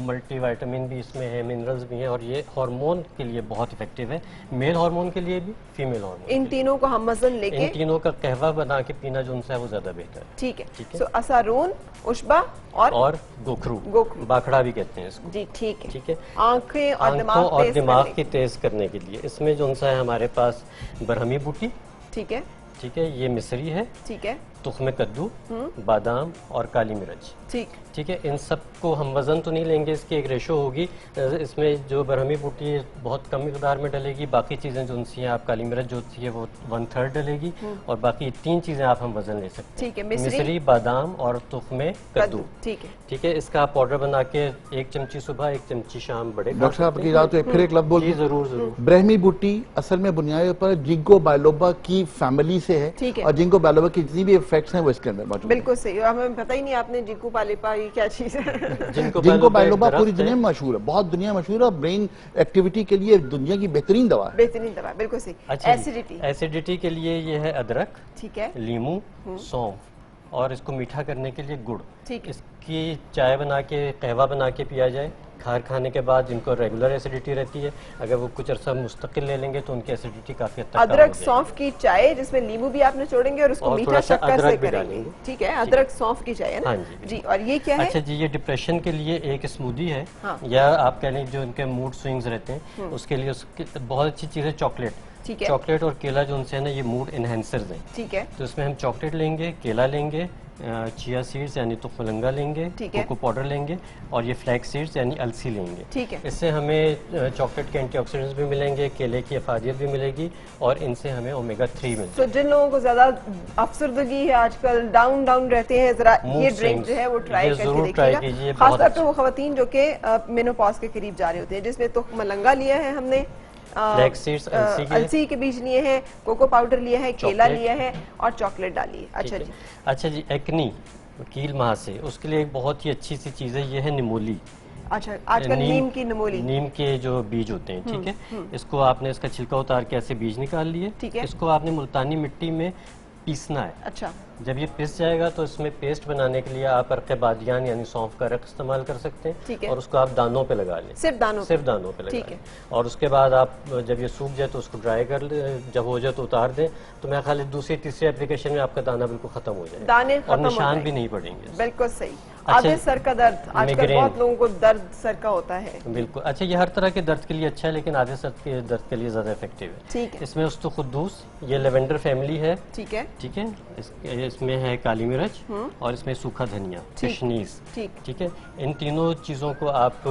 मल्टीविटामिन भी इसमें है, मिनरल्स भी हैं, और ये हार्मोन के लिए बहुत इफेक्टिव है, मेल हार्मोन के लिए भी, फीमेल हार्मोन। इन तीनों को हम वजन इन लेके, तीनों का कहवा बना के पीना जो उनसा है वो ज्यादा बेहतर है। ठीक है। ठीक है। सो असारून, उशबा और गोखरू, गोखरू। बाखड़ा भी कहते हैं इसको। जी ठीक है। ठीक है। आंखें और आंखों दिमाग और तेज दिमाग करने की तेज करने के लिए इसमें जो उनसा है हमारे पास बरहमी बूटी, ठीक है। ठीक है, ये मिस्री है, ठीक है। तुख्म कद्दू, बादाम और काली मिर्च। ठीक। ठीक है, इन सब को हम वजन तो नहीं लेंगे, इसकी एक रेशो होगी। इसमें जो बरहमी बूटी बहुत कम मिकदार में डलेगी, बाकी चीज़ें जो उनसी हैं, आप काली मिर्च जो होती है वो 1/3 डलेगी, और बाकी 3 चीज़ें आप हम वजन ले सकते हैं। ठीक है। मिस्री, बादाम और तुख्म कद्दू। ठीक है। ठीक है, इसका आप पाउडर बना के 1 चमची सुबह 1 चमची शाम बड़े खा डॉक्टर साहब सकते की हैं। इजाज़त हो, फिर एक लफ्ज़ बोल जी, दूं? जरूर जरूर। ब्रह्मी बूटी असल में बुनियादी पर जिंको बायलोबा की फैमिली से है, ठीक है। और जिंको बायलोबा की जितनी भी इफेक्ट्स हैं वो इसके अंदर मौजूद हैं। बिल्कुल सही। हमें पता ही नहीं आपने जिंकू पालेपा ये क्या चीज है। जिंको बायलोबा एक पूरी दरख्त दुनिया है। में मशहूर है, बहुत दुनिया में मशहूर है, और ब्रेन एक्टिविटी के लिए दुनिया की बेहतरीन दवा है। बेहतरीन दवा, बिल्कुल सही। अच्छा, एसिडिटी, एसिडिटी के लिए ये है अदरक, ठीक है। लीमू, सौंफ, और इसको मीठा करने के लिए गुड़। ठीक है। इसकी चाय बना के, कहवा बना के पिया जाए खार खाने के बाद, जिनको रेगुलर एसिडिटी रहती है, अगर वो कुछ अरसा मुस्तकिल ले लेंगे तो उनकी एसिडिटी काफी हद तक कम हो अदरक जाएगी। सौंफ की चाय जिसमें नींबू भी आपने छोड़ेंगे और उसको और मीठा थोड़ा सा शक्कर से अदरक भी करेंगे। डालेंगे। ठीक है, अदरक सौंफ की चाय है ना? हाँ जी, जी। और ये क्या है? अच्छा जी, ये डिप्रेशन के लिए एक स्मूदी है, हाँ। या आप कह लें जो उनके मूड स्विंग्स रहते हैं उसके लिए उसकी बहुत अच्छी चीज़ है चॉकलेट। ठीक है। चॉकलेट और केला जो उनसे है ना, ये मूड इनहेंसर्स हैं। ठीक है। तो इसमें हम चॉकलेट लेंगे, केला लेंगे, चिया सीड्स यानी तुखमलंगा लेंगे, ठीक है। कोको पाउडर लेंगे, और ये फ्लैक्स सीड्स यानी अलसी लेंगे। ठीक है। इससे हमें चॉकलेट के एंटीऑक्सीडेंट्स भी मिलेंगे, केले की अफादियत भी मिलेगी, और इनसे हमें ओमेगा 3 मिलता तो जिन लोगों को ज्यादा अफसरदगी है, आजकल डाउन रहते हैं, जरा Mood ये ड्रिंक swings, जो है वो ट्राई ये करके जरूर try कीजिए, देखिएगा। बहुत खासतौर पे अच्छा। वो खवातीन जो कि मेनोपॉज के करीब जा रहे होते हैं, जिसमें तो मलंगा लिया है हमने, Flax seeds, अलसी के। अलसी के बीज लिए हैं, कोको पाउडर लिया है, केला Chocolate। लिया है और चॉकलेट डाली है। अच्छा ठीक जी। है। अच्छा जी, एक्नी, कील महासे, उसके लिए एक बहुत ही अच्छी सी चीज़ है, ये है निमोली। अच्छा, आजकल नीम की नमोली। नीम के जो बीज होते हैं, ठीक है, इसको आपने इसका छिलका उतार के ऐसे बीज निकाल लिए। ठीक है। इसको आपने मुल्तानी मिट्टी में पीसना है। अच्छा। जब ये पिस जाएगा तो इसमें पेस्ट बनाने के लिए आप अर्क़े बादियान यानी सौंफ का रख इस्तेमाल कर सकते ठीक हैं, है। और उसको आप दानों पे लगा लें, सिर्फ दानों पे? सिर्फ दानों पे लगा ठीक लें। है। और उसके बाद आप जब ये सूख जाए तो उसको ड्राई कर ले, जब हो जाए तो उतार दें, तो मैं ख्याल दूसरी तीसरी एप्लीकेशन में आपका दाना बिल्कुल खत्म हो जाएगा, दाने और खत्म हो निशान जाएंगे। भी नहीं पड़ेंगे। बिल्कुल सही। अच्छा, आधे सर का दर्द, आजकल migraine। बहुत लोगों को दर्द सर का होता है। बिल्कुल। अच्छा, ये हर तरह के दर्द के लिए अच्छा है, लेकिन आधे सर के दर्द के लिए ज़्यादा इफेक्टिव है। ठीक है। इसमें उस्तुखुद्दूस, ये लेवेंडर फैमिली है, ठीक है। ठीक है, इसमें है काली मिर्च, और इसमें सूखा धनिया, किशनीस। ठीक। ठीक है, इन तीनों चीज़ों को आप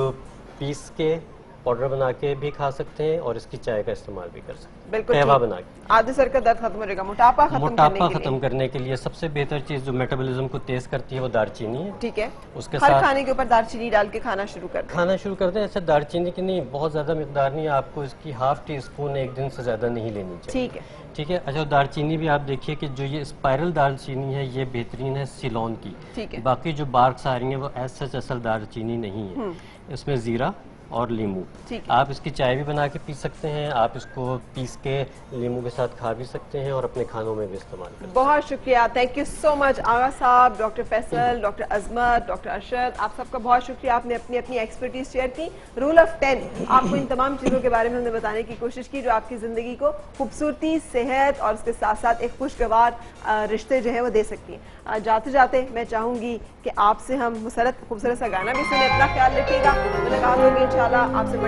पीस के पाउडर बना के भी खा सकते हैं, और इसकी चाय का इस्तेमाल भी कर सकते हैं, बिल्कुल कहवा ठीक। बना के। आधे सर का दर्द खत्म हो जाएगा। मोटापा मोटापा खत्म करने के लिए सबसे बेहतर चीज़ जो मेटाबॉलिज्म को तेज करती है वो दालचीनी है। ठीक है। उसके हर साथ खाने के ऊपर दालचीनी डाल के खाना शुरू कर दें। खाना शुरू करते हैं। अच्छा, दालचीनी की नहीं, बहुत ज़्यादा मिकदार नहीं, आपको इसकी ½ टीस्पून एक दिन से ज़्यादा नहीं लेनी चाहिए। ठीक है। ठीक है। अच्छा, दालचीनी भी आप देखिए कि जो ये स्पाइरल दालचीनी है ये बेहतरीन है सिलोन की। ठीक है। बाकी जो बार्क्स आ रही हैं वो सच असल दालचीनी नहीं है। इसमें ज़ीरा, और नींबू। ठीक है। आप इसकी चाय भी बना के पी सकते हैं, आप इसको पीस के नींबू के साथ खा भी सकते हैं और अपने खानों में भी इस्तेमाल कर सकते हैं। बहुत शुक्रिया, थैंक यू सो मच आगा साहब, डॉक्टर फैसल, डॉक्टर अजमत, डॉक्टर अरशद, आप सबका बहुत शुक्रिया, आपने अपनी अपनी एक्सपर्टीज शेयर की। रूल ऑफ 10 आपको इन तमाम चीज़ों के बारे में हमने बताने की कोशिश की जो आपकी ज़िंदगी को खूबसूरती, सेहत और उसके साथ साथ एक खुशगवार रिश्ते जो है वो दे सकती हैं। जाते जाते मैं चाहूँगी कि आपसे हम खूबसूरत सा गाना भी सुने। अपना ख्याल रखिएगा, मुलाकात होगी इंशाल्लाह आपसे।